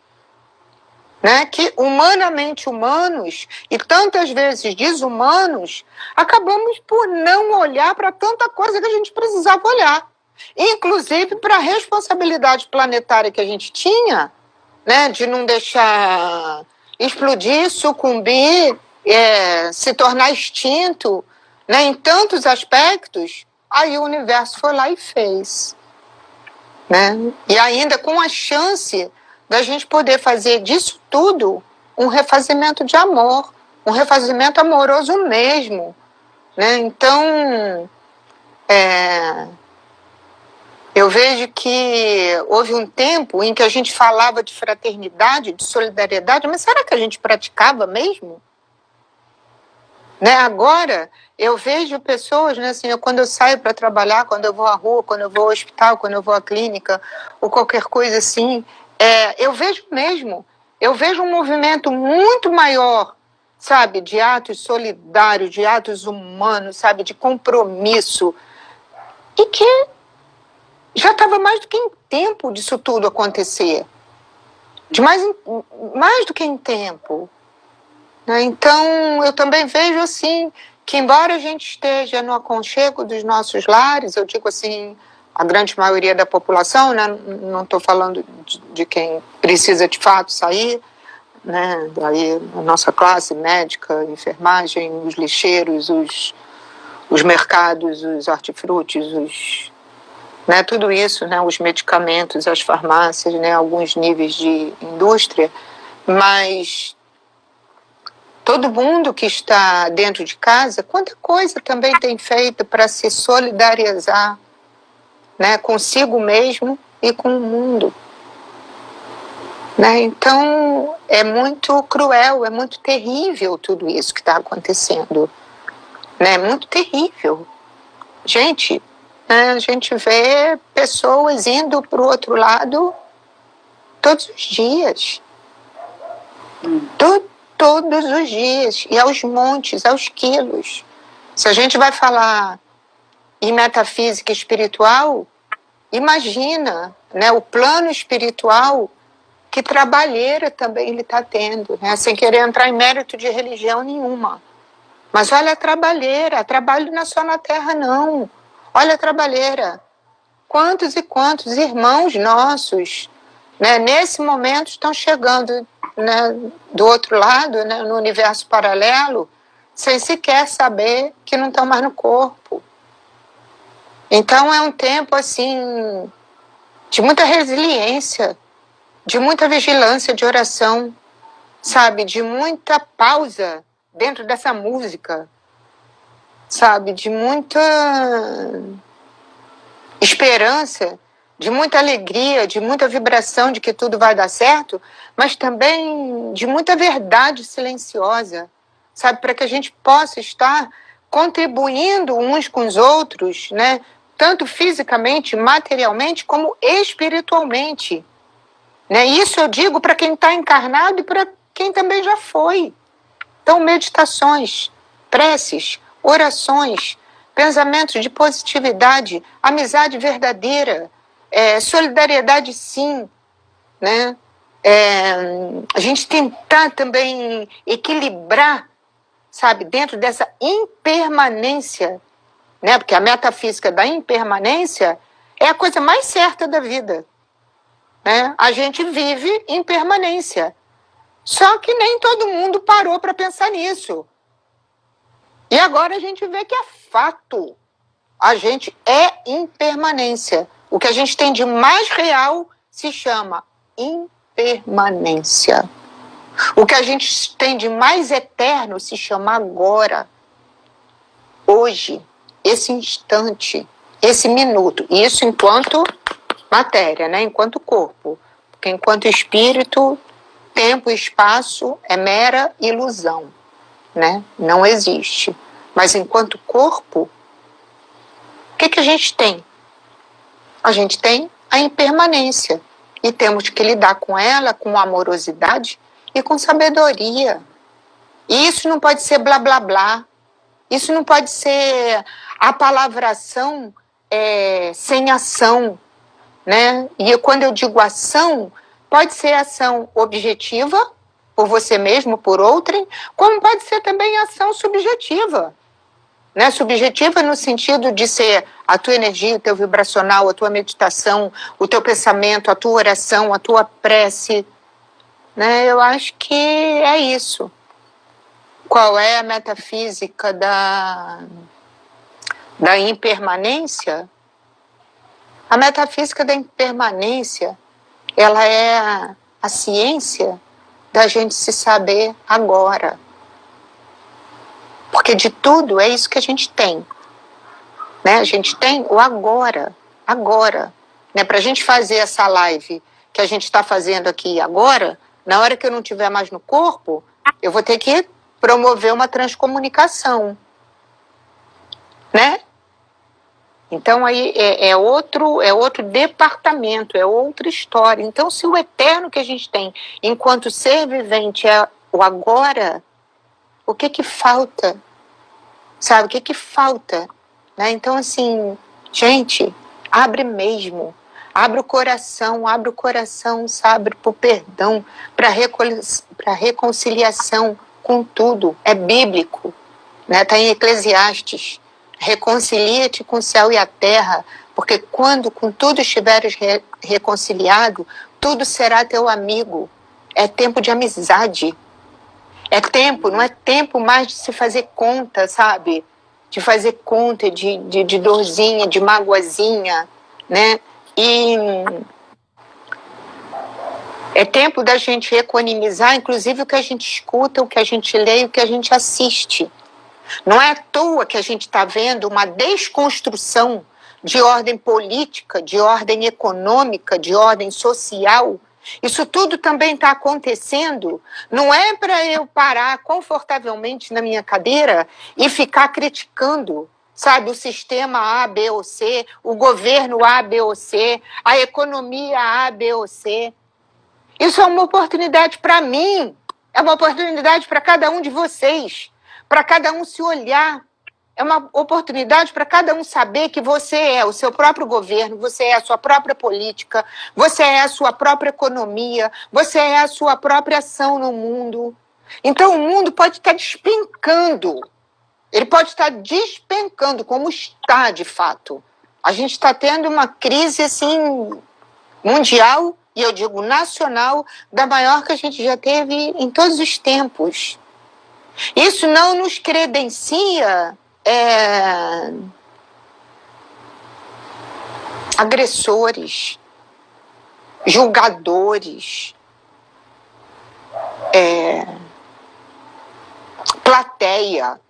Né? Que humanamente humanos e tantas vezes desumanos, acabamos por não olhar para tanta coisa que a gente precisava olhar. Inclusive para a responsabilidade planetária que a gente tinha, né? De não deixar explodir, sucumbir, se tornar extinto, né? Em tantos aspectos, aí o universo foi lá e fez. Né? E ainda com a chance da gente poder fazer disso tudo um refazimento de amor, um refazimento amoroso mesmo. Né? Então, eu vejo que houve um tempo em que a gente falava de fraternidade, de solidariedade, mas será que a gente praticava mesmo? Né? Agora, eu vejo pessoas, né, assim, quando eu saio para trabalhar, quando eu vou à rua, quando eu vou ao hospital, quando eu vou à clínica, ou qualquer coisa assim, eu vejo mesmo, eu vejo um movimento muito maior, sabe, de atos solidários, de atos humanos, sabe, de compromisso, e que já estava mais do que em tempo disso tudo acontecer, mais do que em tempo. Então, eu também vejo assim, que embora a gente esteja no aconchego dos nossos lares, eu digo assim, a grande maioria da população, né? Não estou falando de quem precisa de fato sair, né? Daí a nossa classe médica, enfermagem, os lixeiros, os mercados, os hortifrutis, né? Tudo isso, né? Os medicamentos, as farmácias, né? Alguns níveis de indústria, mas todo mundo que está dentro de casa, quanta coisa também tem feito para se solidarizar, né, consigo mesmo e com o mundo. Né? Então, é muito cruel, é muito terrível tudo isso que está acontecendo. Né? É muito terrível. Gente, né, a gente vê pessoas indo para o outro lado todos os dias. Todos os dias, e aos montes, aos quilos. Se a gente vai falar em metafísica espiritual, imagina, né, o plano espiritual, que trabalheira também ele está tendo, né, sem querer entrar em mérito de religião nenhuma. Mas olha a trabalheira, trabalho não é só na Terra, não. Olha a trabalheira. Quantos e quantos irmãos nossos, né, nesse momento estão chegando, né, do outro lado, né, no universo paralelo, sem sequer saber que não estão mais no corpo. Então é um tempo assim de muita resiliência, de muita vigilância, de oração, sabe, de muita pausa dentro dessa música, sabe, de muita esperança, de muita alegria, de muita vibração de que tudo vai dar certo, mas também de muita verdade silenciosa, sabe, para que a gente possa estar contribuindo uns com os outros, né, tanto fisicamente, materialmente, como espiritualmente. Né? Isso eu digo para quem está encarnado e para quem também já foi. Então, meditações, preces, orações, pensamentos de positividade, amizade verdadeira, solidariedade sim, né? A gente tentar também equilibrar, sabe, dentro dessa impermanência, né? Porque a metafísica da impermanência é a coisa mais certa da vida. Né? A gente vive em permanência. Só que nem todo mundo parou para pensar nisso. E agora a gente vê que é fato. A gente é impermanência. O que a gente tem de mais real se chama impermanência. O que a gente tem de mais eterno se chama agora. Hoje, esse instante, esse minuto. Isso enquanto matéria, né? Enquanto corpo. Porque enquanto espírito, tempo e espaço é mera ilusão. Né? Não existe. Mas enquanto corpo, o que a gente tem? A gente tem a impermanência. E temos que lidar com ela com amorosidade e com sabedoria. E isso não pode ser blá, blá, blá. Isso não pode ser a palavração sem ação, né? E quando eu digo ação, pode ser ação objetiva, por você mesmo, por outrem, como pode ser também ação subjetiva. Né? Subjetiva no sentido de ser a tua energia, o teu vibracional, a tua meditação, o teu pensamento, a tua oração, a tua prece. Né? Eu acho que é isso. Qual é a metafísica da impermanência? A metafísica da impermanência, ela é a ciência da gente se saber agora. Porque de tudo é isso que a gente tem. Né? A gente tem o agora. Né? Para a gente fazer essa live que a gente está fazendo aqui agora, na hora que eu não estiver mais no corpo, eu vou ter que promover uma transcomunicação. Né? Então aí é outro departamento, é outra história. Então se o eterno que a gente tem enquanto ser vivente é o agora, o que falta? Sabe, o que falta? Né? Então assim, gente, abre mesmo. Abre o coração, sabe, para o perdão, para reconciliação com tudo. É bíblico, né? Está em Eclesiastes. Reconcilia-te com o céu e a terra, porque quando com tudo estiveres reconciliado, tudo será teu amigo. É tempo de amizade. É tempo, não é tempo mais de se fazer conta, sabe? De fazer conta de dorzinha, de magoazinha, né? E é tempo da gente equanimizar, inclusive o que a gente escuta, o que a gente lê e o que a gente assiste. Não é à toa que a gente está vendo uma desconstrução de ordem política, de ordem econômica, de ordem social. Isso tudo também está acontecendo. Não é para eu parar confortavelmente na minha cadeira e ficar criticando, sabe, o sistema A, B ou C, o governo A, B ou C, a economia A, B ou C. Isso é uma oportunidade para mim, é uma oportunidade para cada um de vocês, para cada um se olhar. É uma oportunidade para cada um saber que você é o seu próprio governo, você é a sua própria política, você é a sua própria economia, você é a sua própria ação no mundo. Então o mundo pode estar despencando, ele pode estar despencando, como está de fato. A gente está tendo uma crise assim, mundial, e eu digo nacional, da maior que a gente já teve em todos os tempos. Isso não nos credencia agressores, julgadores, plateia,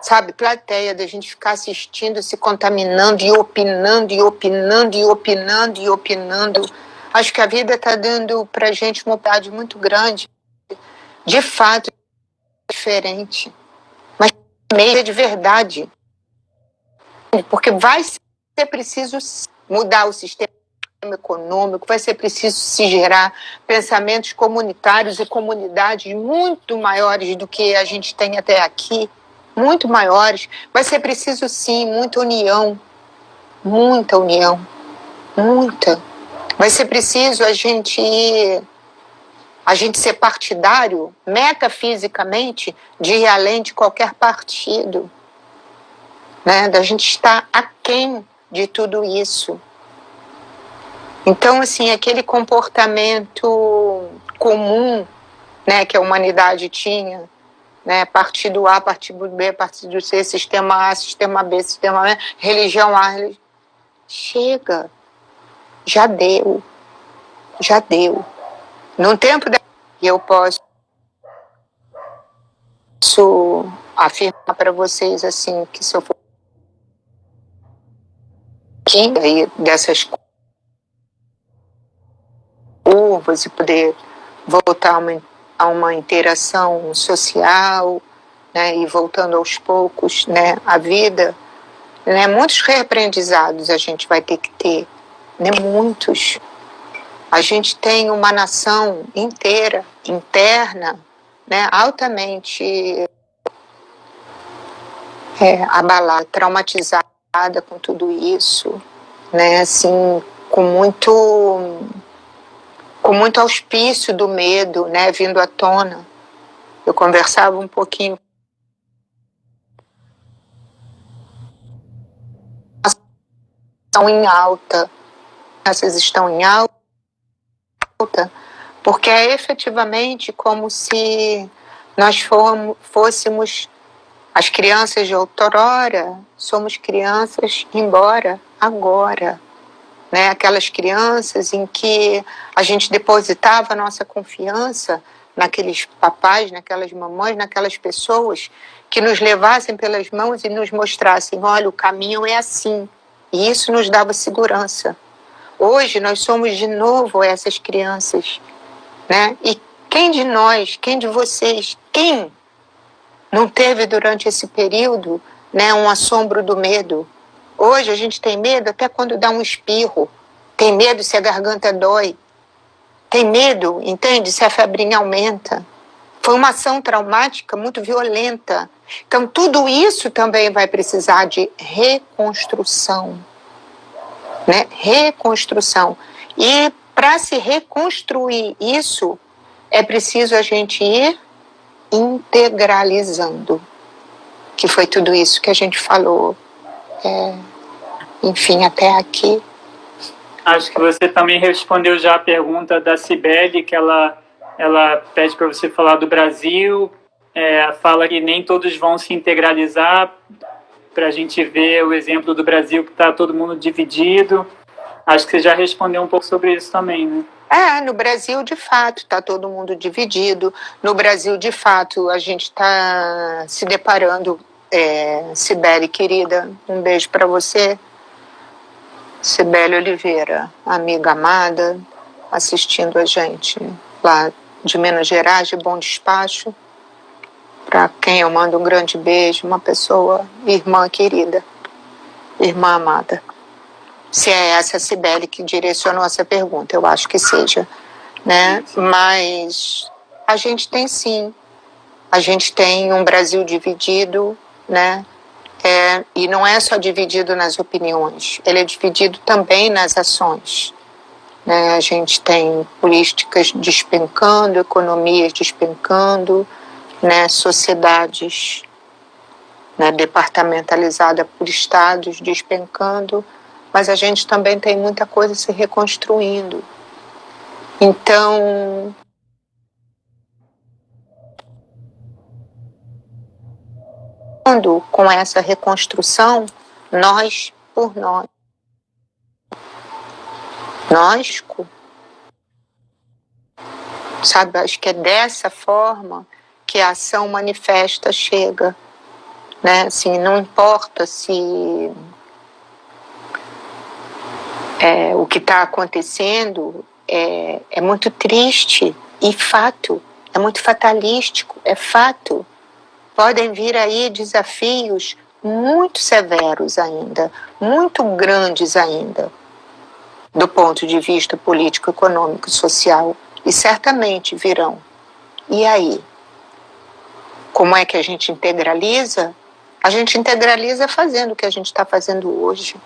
sabe? Plateia da gente ficar assistindo, se contaminando e opinando, e opinando, e opinando, e opinando. Acho que a vida está dando para a gente uma oportunidade muito grande, de fato, diferente, mas meio de verdade, porque vai ser preciso mudar o sistema econômico, vai ser preciso se gerar pensamentos comunitários e comunidades muito maiores do que a gente tem até aqui, muito maiores. Vai ser preciso sim muita união, muita. Vai ser preciso a gente ser partidário, metafisicamente, de ir além de qualquer partido. Né? Da gente estar aquém de tudo isso. Então, assim, aquele comportamento comum, né, que a humanidade tinha, né, partido A, partido B, partido C, sistema A, sistema B, sistema B, religião A, chega. Já deu. Num tempo que eu posso afirmar para vocês assim, que se eu for aí dessas curvas e poder voltar a uma interação social, né, e voltando aos poucos, né, a vida, né, muitos reaprendizados a gente vai ter que ter, né, muitos. A gente tem uma nação inteira, interna, né, altamente abalada, traumatizada com tudo isso, né, assim, com muito auspício do medo, né, vindo à tona. Eu conversava um pouquinho. Estão em alta, essas estão em alta, porque é efetivamente como se nós fôssemos as crianças de outrora, somos crianças embora agora, né? Aquelas crianças em que a gente depositava a nossa confiança naqueles papais, naquelas mamães, naquelas pessoas que nos levassem pelas mãos e nos mostrassem, olha, o caminho é assim. E isso nos dava segurança. Hoje nós somos de novo essas crianças, né? E quem de nós, quem de vocês, quem não teve durante esse período, né, um assombro do medo? Hoje a gente tem medo até quando dá um espirro, tem medo se a garganta dói, tem medo, entende, se a febrinha aumenta. Foi uma ação traumática muito violenta. Então tudo isso também vai precisar de reconstrução, né? Reconstrução. E para se reconstruir isso, é preciso a gente ir integralizando, que foi tudo isso que a gente falou, enfim, até aqui. Acho que você também respondeu já a pergunta da Cibele, que ela pede para você falar do Brasil, fala que nem todos vão se integralizar, para a gente ver o exemplo do Brasil, que está todo mundo dividido. Acho que você já respondeu um pouco sobre isso também, né? No Brasil, de fato, está todo mundo dividido. No Brasil, de fato, a gente está se deparando. Cibele, querida, um beijo para você. Cibele Oliveira, amiga amada, assistindo a gente lá de Minas Gerais, de Bom Despacho. Para quem eu mando um grande beijo, uma pessoa, irmã querida, irmã amada. Se é essa Cibele que direcionou essa pergunta, eu acho que seja, né? Mas a gente tem sim, a gente tem um Brasil dividido, né? E não é só dividido nas opiniões, ele é dividido também nas ações, né? A gente tem políticas despencando, economias despencando, né? Sociedades, né? Departamentalizada por estados despencando, mas a gente também tem muita coisa se reconstruindo. Então, com essa reconstrução, nós por nós. Nós, sabe, acho que é dessa forma que a ação manifesta chega, né? Assim, não importa se o que está acontecendo é muito triste e fato, é muito fatalístico, é fato. Podem vir aí desafios muito severos ainda, muito grandes ainda, do ponto de vista político, econômico, social, e certamente virão. E aí? Como é que a gente integraliza? A gente integraliza fazendo o que a gente está fazendo hoje.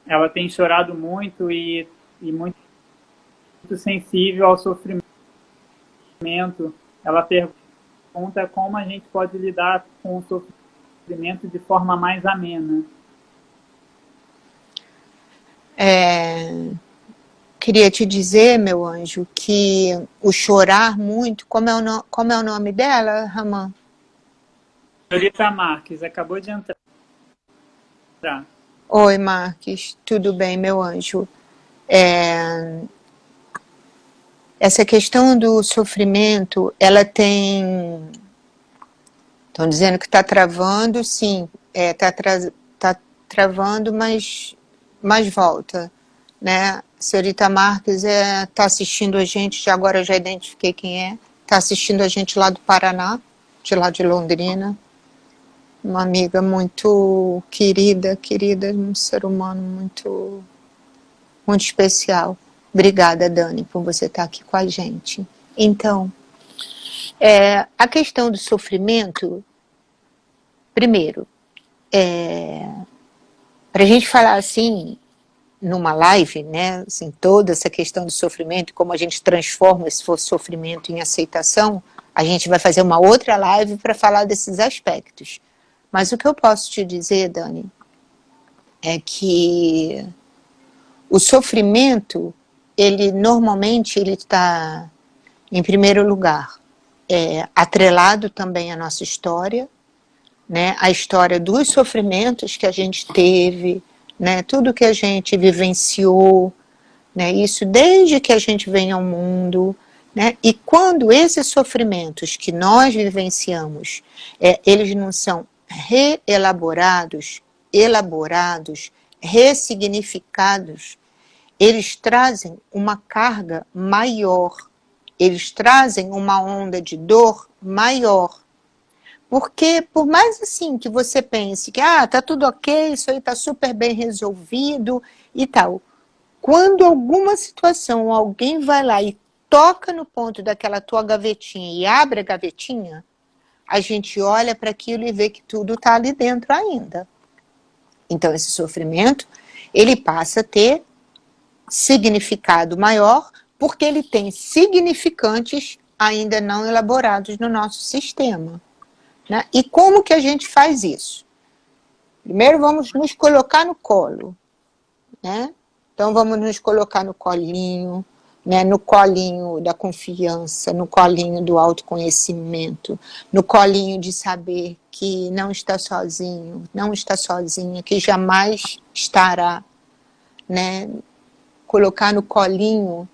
Ela tem chorado muito e muito sensível ao sofrimento. Ela pergunta como a gente pode lidar com o sofrimento de forma mais amena. Queria te dizer, meu anjo, que o chorar muito... Como é o nome dela, Ramã? Senhorita Marques, acabou de entrar. Oi, Marques, tudo bem, meu anjo? Essa questão do sofrimento, ela tem... Estão dizendo que está travando, sim, está travando, mas volta, né? Senhorita Marques está assistindo a gente, agora eu já identifiquei quem é, está assistindo a gente lá do Paraná, de lá de Londrina, uma amiga muito querida, um ser humano muito muito especial. Obrigada, Dani, por você estar aqui com a gente. Então, a questão do sofrimento, primeiro, para a gente falar assim, numa live, né, assim, toda essa questão do sofrimento, como a gente transforma esse sofrimento em aceitação, a gente vai fazer uma outra live para falar desses aspectos. Mas o que eu posso te dizer, Dani, é que o sofrimento, ele normalmente ele está, em primeiro lugar, atrelado também à nossa história, né, a história dos sofrimentos que a gente teve, né, tudo que a gente vivenciou, né, isso desde que a gente vem ao mundo, né, e quando esses sofrimentos que nós vivenciamos, eles não são reelaborados, elaborados, ressignificados, eles trazem uma carga maior, eles trazem uma onda de dor maior. Porque por mais assim que você pense que tá tudo ok, isso aí tá super bem resolvido e tal, quando alguma situação, alguém vai lá e toca no ponto daquela tua gavetinha e abre a gavetinha, a gente olha para aquilo e vê que tudo está ali dentro ainda. Então esse sofrimento, ele passa a ter significado maior, porque ele tem significantes ainda não elaborados no nosso sistema. Né? E como que a gente faz isso? Primeiro vamos nos colocar no colo, né? Então vamos nos colocar no colinho, né? No colinho da confiança, no colinho do autoconhecimento, no colinho de saber que não está sozinho, não está sozinha, que jamais estará, né? Colocar no colinho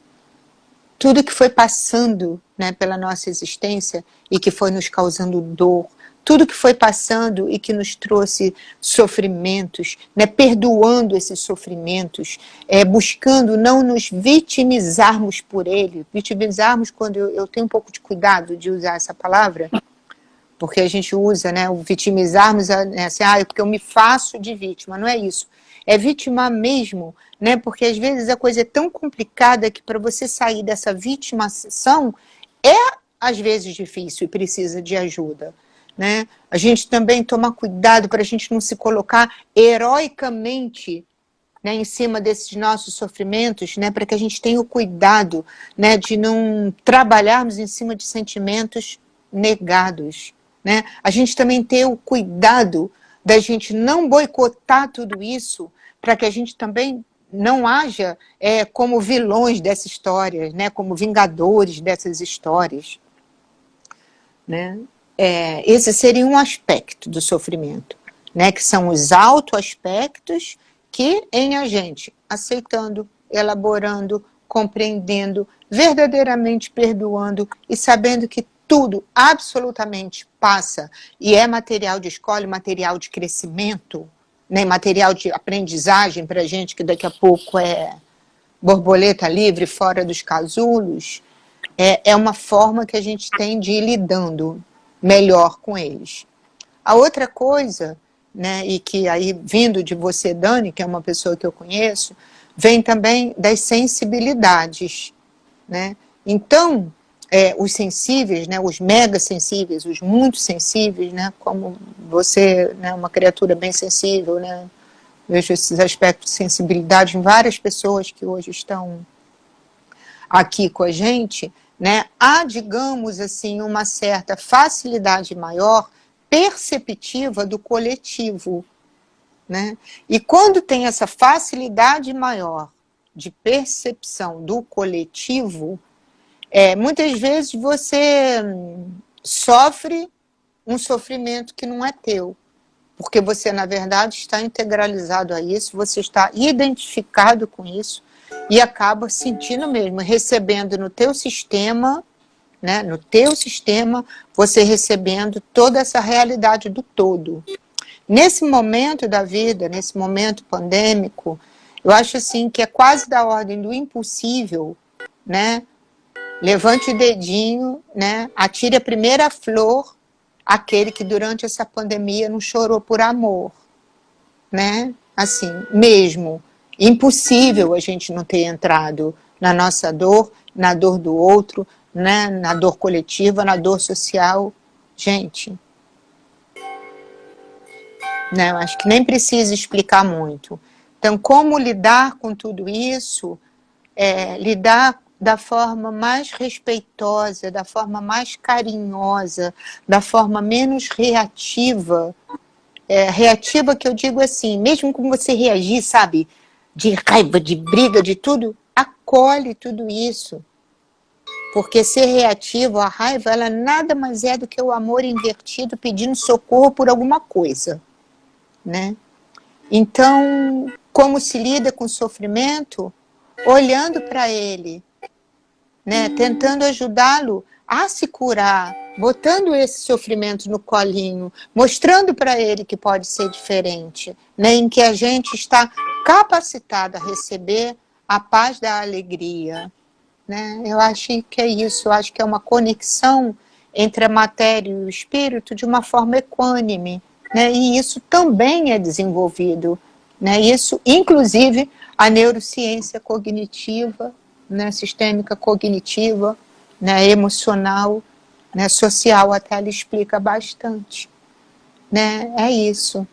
tudo que foi passando, né, pela nossa existência e que foi nos causando dor, tudo que foi passando e que nos trouxe sofrimentos, né, perdoando esses sofrimentos, buscando não nos vitimizarmos por ele. Vitimizarmos, quando eu tenho um pouco de cuidado de usar essa palavra, porque a gente usa, né, o vitimizarmos, assim, porque eu me faço de vítima, não é isso. É vitimar mesmo, né, porque às vezes a coisa é tão complicada que para você sair dessa vitimação às vezes difícil e precisa de ajuda. Né? A gente também toma cuidado para a gente não se colocar heroicamente, né, em cima desses nossos sofrimentos, né, para que a gente tenha o cuidado, né, de não trabalharmos em cima de sentimentos negados. Né? A gente também ter o cuidado da gente não boicotar tudo isso, para que a gente também não haja como vilões dessas histórias, né, como vingadores dessas histórias. Né? Esse seria um aspecto do sofrimento, né? Que são os autoaspectos que em a gente, aceitando, elaborando, compreendendo, verdadeiramente perdoando e sabendo que tudo absolutamente passa e é material de escola, material de crescimento, né? Material de aprendizagem para a gente, que daqui a pouco é borboleta livre, fora dos casulos. É uma forma que a gente tem de ir lidando melhor com eles. A outra coisa, né, e que aí vindo de você, Dani, que é uma pessoa que eu conheço, vem também das sensibilidades. Né? Então, os sensíveis, né, os mega sensíveis, os muito sensíveis, né, como você, né, uma criatura bem sensível, né, vejo esses aspectos de sensibilidade em várias pessoas que hoje estão aqui com a gente, né, há, digamos assim, uma certa facilidade maior perceptiva do coletivo. Né? E quando tem essa facilidade maior de percepção do coletivo, muitas vezes você sofre um sofrimento que não é teu, porque você, na verdade, está integralizado a isso, você está identificado com isso, e acaba sentindo mesmo, recebendo no teu sistema, né, no teu sistema, você recebendo toda essa realidade do todo. Nesse momento da vida, nesse momento pandêmico, eu acho assim que é quase da ordem do impossível, né? Levante o dedinho, né? Atire a primeira flor àquele que durante essa pandemia não chorou por amor, né? Assim, mesmo. Impossível a gente não ter entrado na nossa dor, na dor do outro, né? Na dor coletiva, na dor social. Gente, né? Eu acho que nem precisa explicar muito. Então, como lidar com tudo isso? Lidar da forma mais respeitosa, da forma mais carinhosa, da forma menos reativa. Reativa que eu digo assim, mesmo como você reagir, sabe, de raiva, de briga, de tudo, acolhe tudo isso. Porque ser reativo, a raiva, ela nada mais é do que o amor invertido pedindo socorro por alguma coisa, né? Então, como se lida com o sofrimento? Olhando para ele, né? Tentando ajudá-lo a se curar, botando esse sofrimento no colinho, mostrando para ele que pode ser diferente, né? Em que a gente está capacitado a receber a paz da alegria, né? Eu acho que é isso, eu acho que é uma conexão entre a matéria e o espírito de uma forma equânime, né? E isso também é desenvolvido, né? Isso, inclusive, a neurociência cognitiva, né? Sistêmica cognitiva, né? Emocional, né? Social, até ela explica bastante, né? É isso,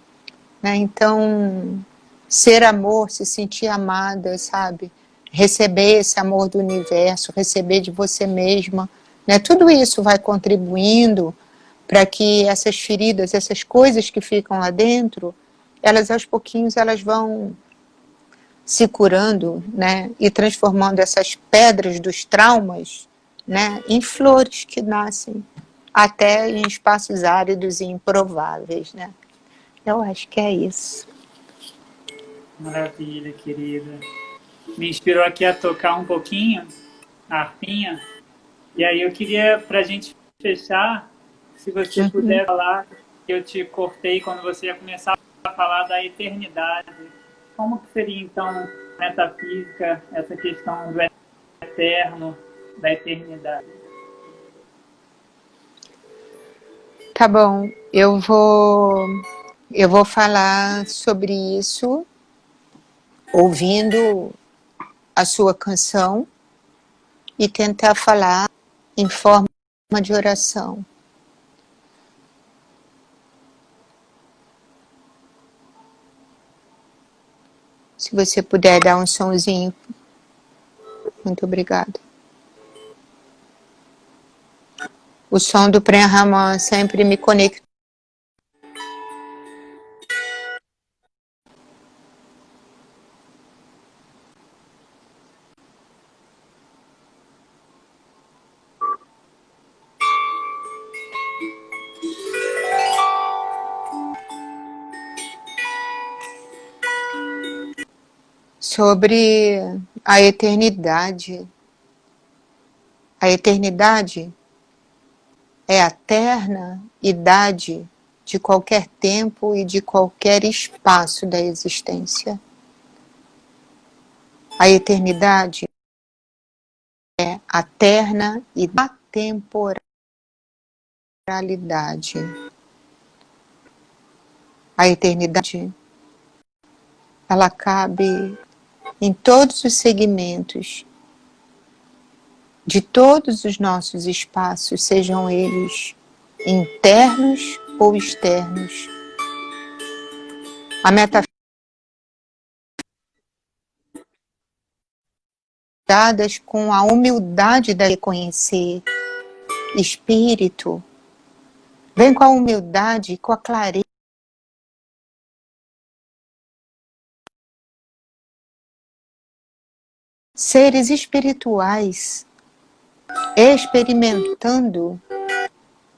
né? Então, ser amor, se sentir amada, sabe? Receber esse amor do universo, receber de você mesma, né? Tudo isso vai contribuindo para que essas feridas, essas coisas que ficam lá dentro, elas aos pouquinhos elas vão se curando, né? E transformando essas pedras dos traumas, né? Em flores que nascem até em espaços áridos e improváveis, né? Eu acho que é isso. Maravilha, querida. Me inspirou aqui a tocar um pouquinho a harpinha. E aí eu queria, para a gente fechar, se você puder falar, que eu te cortei quando você ia começar a falar da eternidade. Como que seria, então, metafísica, essa questão do eterno, da eternidade? Tá bom, eu vou falar sobre isso ouvindo a sua canção e tentar falar em forma de oração. Se você puder dar um sonzinho. Muito obrigada. O som do Prem Raman sempre me conecta. Sobre a eternidade. A eternidade é a eterna idade de qualquer tempo e de qualquer espaço da existência. A eternidade é a eterna e atemporalidade. A eternidade, ela cabe em todos os segmentos de todos os nossos espaços, sejam eles internos ou externos. A metafísica dadas com a humildade de reconhecer espírito, vem com a humildade, com a clareza. Seres espirituais experimentando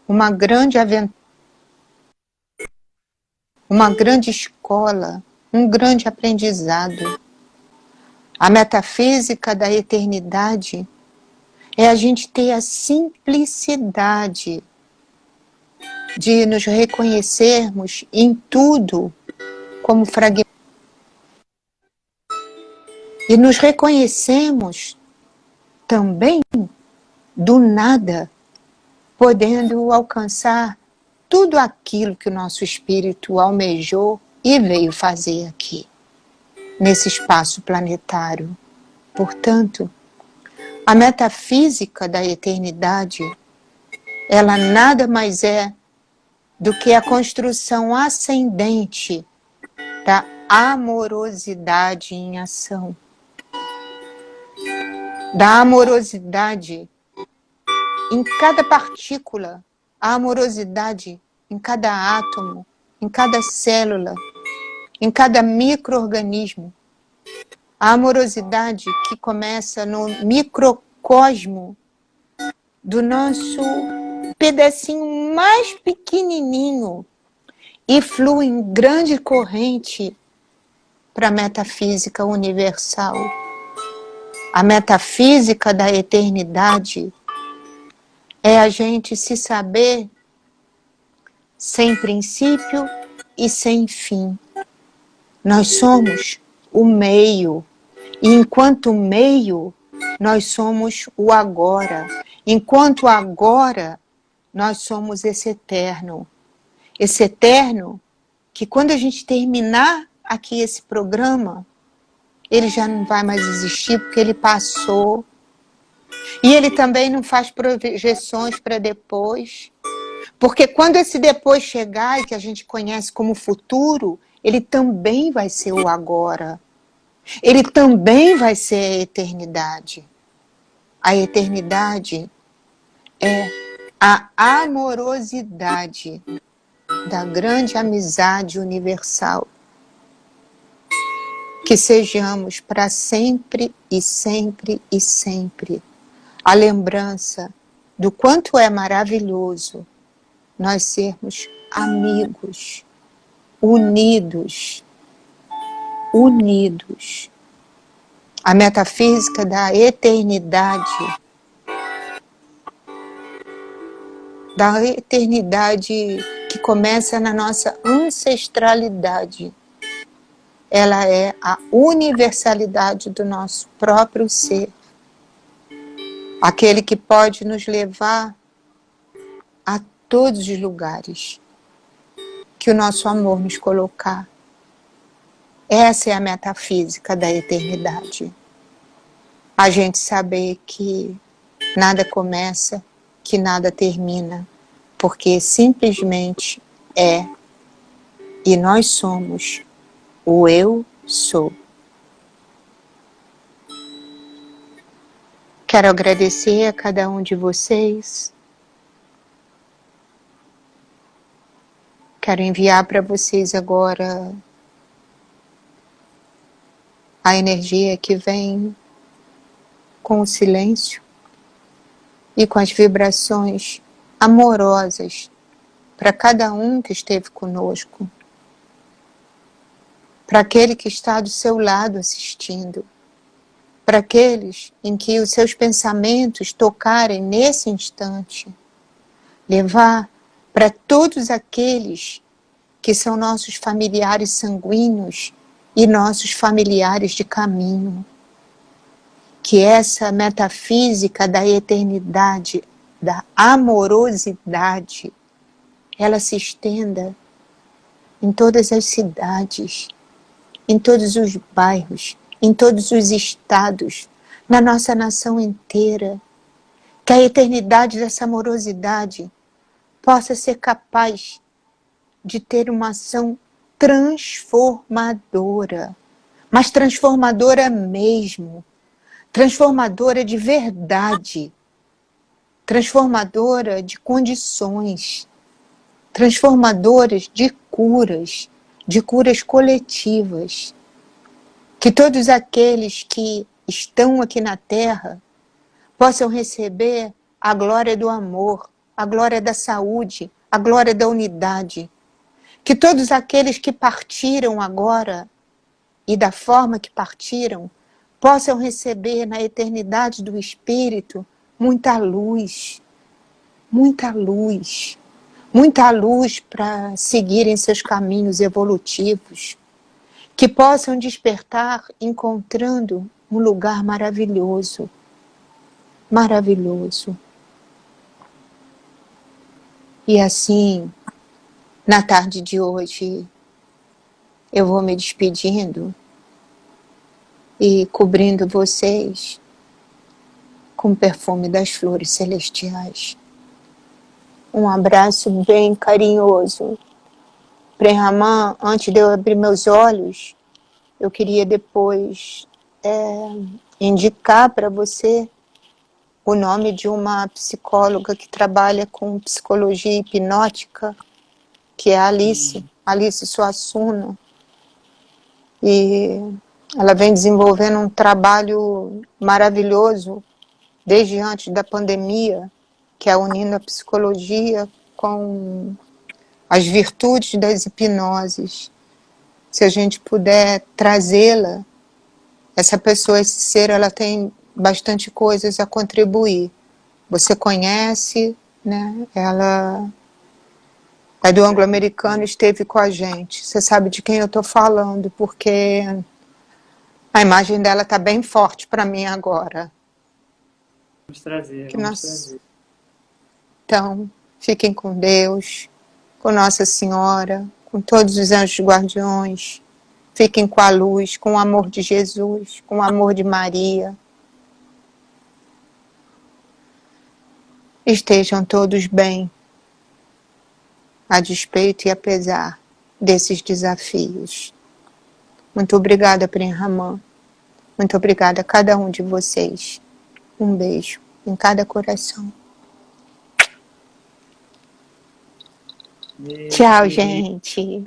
uma grande aventura, uma grande escola, um grande aprendizado. A metafísica da eternidade é a gente ter a simplicidade de nos reconhecermos em tudo como fragmentos. E nos reconhecemos também do nada, podendo alcançar tudo aquilo que o nosso espírito almejou e veio fazer aqui. nesse espaço planetário. Portanto, a metafísica da eternidade, ela nada mais é do que a construção ascendente da amorosidade em ação. Da amorosidade em cada partícula, a amorosidade em cada átomo, em cada célula, em cada micro-organismo. A amorosidade que começa no microcosmo do nosso pedacinho mais pequenininho e flui em grande corrente para a metafísica universal. A metafísica da eternidade é a gente se saber sem princípio e sem fim. Nós somos o meio, e enquanto meio, nós somos o agora. Enquanto agora, nós somos esse eterno. Esse eterno que quando a gente terminar aqui esse programa, ele já não vai mais existir porque ele passou. E ele também não faz projeções para depois. Porque quando esse depois chegar, e que a gente conhece como futuro, ele também vai ser o agora. Ele também vai ser a eternidade. A eternidade é a amorosidade da grande amizade universal. Que sejamos para sempre e sempre e sempre a lembrança do quanto é maravilhoso nós sermos amigos, unidos, unidos. A metafísica da eternidade que começa na nossa ancestralidade. Ela é a universalidade do nosso próprio ser. Aquele que pode nos levar a todos os lugares que o nosso amor nos colocar. Essa é a metafísica da eternidade. A gente saber que nada começa, que nada termina, porque simplesmente é. E nós somos o eu sou. Quero agradecer a cada um de vocês. Quero enviar para vocês agora a energia que vem com o silêncio e com as vibrações amorosas para cada um que esteve conosco, para aquele que está do seu lado assistindo, para aqueles em que os seus pensamentos tocarem nesse instante, levar para todos aqueles que são nossos familiares sanguíneos e nossos familiares de caminho. Que essa metafísica da eternidade, da amorosidade, ela se estenda em todas as cidades, em todos os bairros, em todos os estados, na nossa nação inteira. Que a eternidade dessa amorosidade possa ser capaz de ter uma ação transformadora, mas transformadora mesmo, transformadora de verdade, transformadora de condições, transformadoras de curas coletivas. Que todos aqueles que estão aqui na Terra possam receber a glória do amor, a glória da saúde, a glória da unidade. Que todos aqueles que partiram agora e da forma que partiram possam receber na eternidade do Espírito muita luz, muita luz, muita luz para seguirem seus caminhos evolutivos, que possam despertar encontrando um lugar maravilhoso, maravilhoso. E assim, na tarde de hoje, eu vou me despedindo, e cobrindo vocês com o perfume das flores celestiais. Um abraço bem carinhoso. Prem-Raman, antes de eu abrir meus olhos, eu queria depois indicar para você o nome de uma psicóloga que trabalha com psicologia hipnótica, que é a Alice Suassuna. E ela vem desenvolvendo um trabalho maravilhoso desde antes da pandemia, que é unindo a psicologia com as virtudes das hipnoses. Se a gente puder trazê-la, essa pessoa, esse ser, ela tem bastante coisas a contribuir. Você conhece, né? Ela é do anglo-americano, esteve com a gente. Você sabe de quem eu estou falando, porque a imagem dela está bem forte para mim agora. Vamos trazer, trazer. Então, fiquem com Deus, com Nossa Senhora, com todos os anjos guardiões. Fiquem com a luz, com o amor de Jesus, com o amor de Maria. Estejam todos bem, a despeito e apesar desses desafios. Muito obrigada, Prem-Raman. Muito obrigada a cada um de vocês. Um beijo em cada coração. Tchau, gente.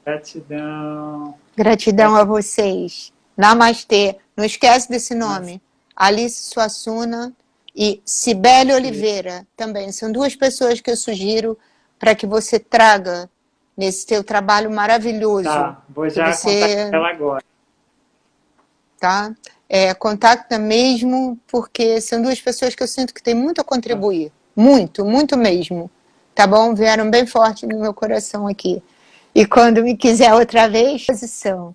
Gratidão. Gratidão a vocês. Namastê. Não esquece desse nome. Alice Suassuna e Cibele Oliveira também. São duas pessoas que eu sugiro para que você traga nesse seu trabalho maravilhoso. Tá, vou já contactar ela agora. Tá? Contacta mesmo, porque são duas pessoas que eu sinto que têm muito a contribuir. Muito, muito mesmo. Tá bom? Vieram bem forte no meu coração aqui. E quando me quiser outra vez, posição.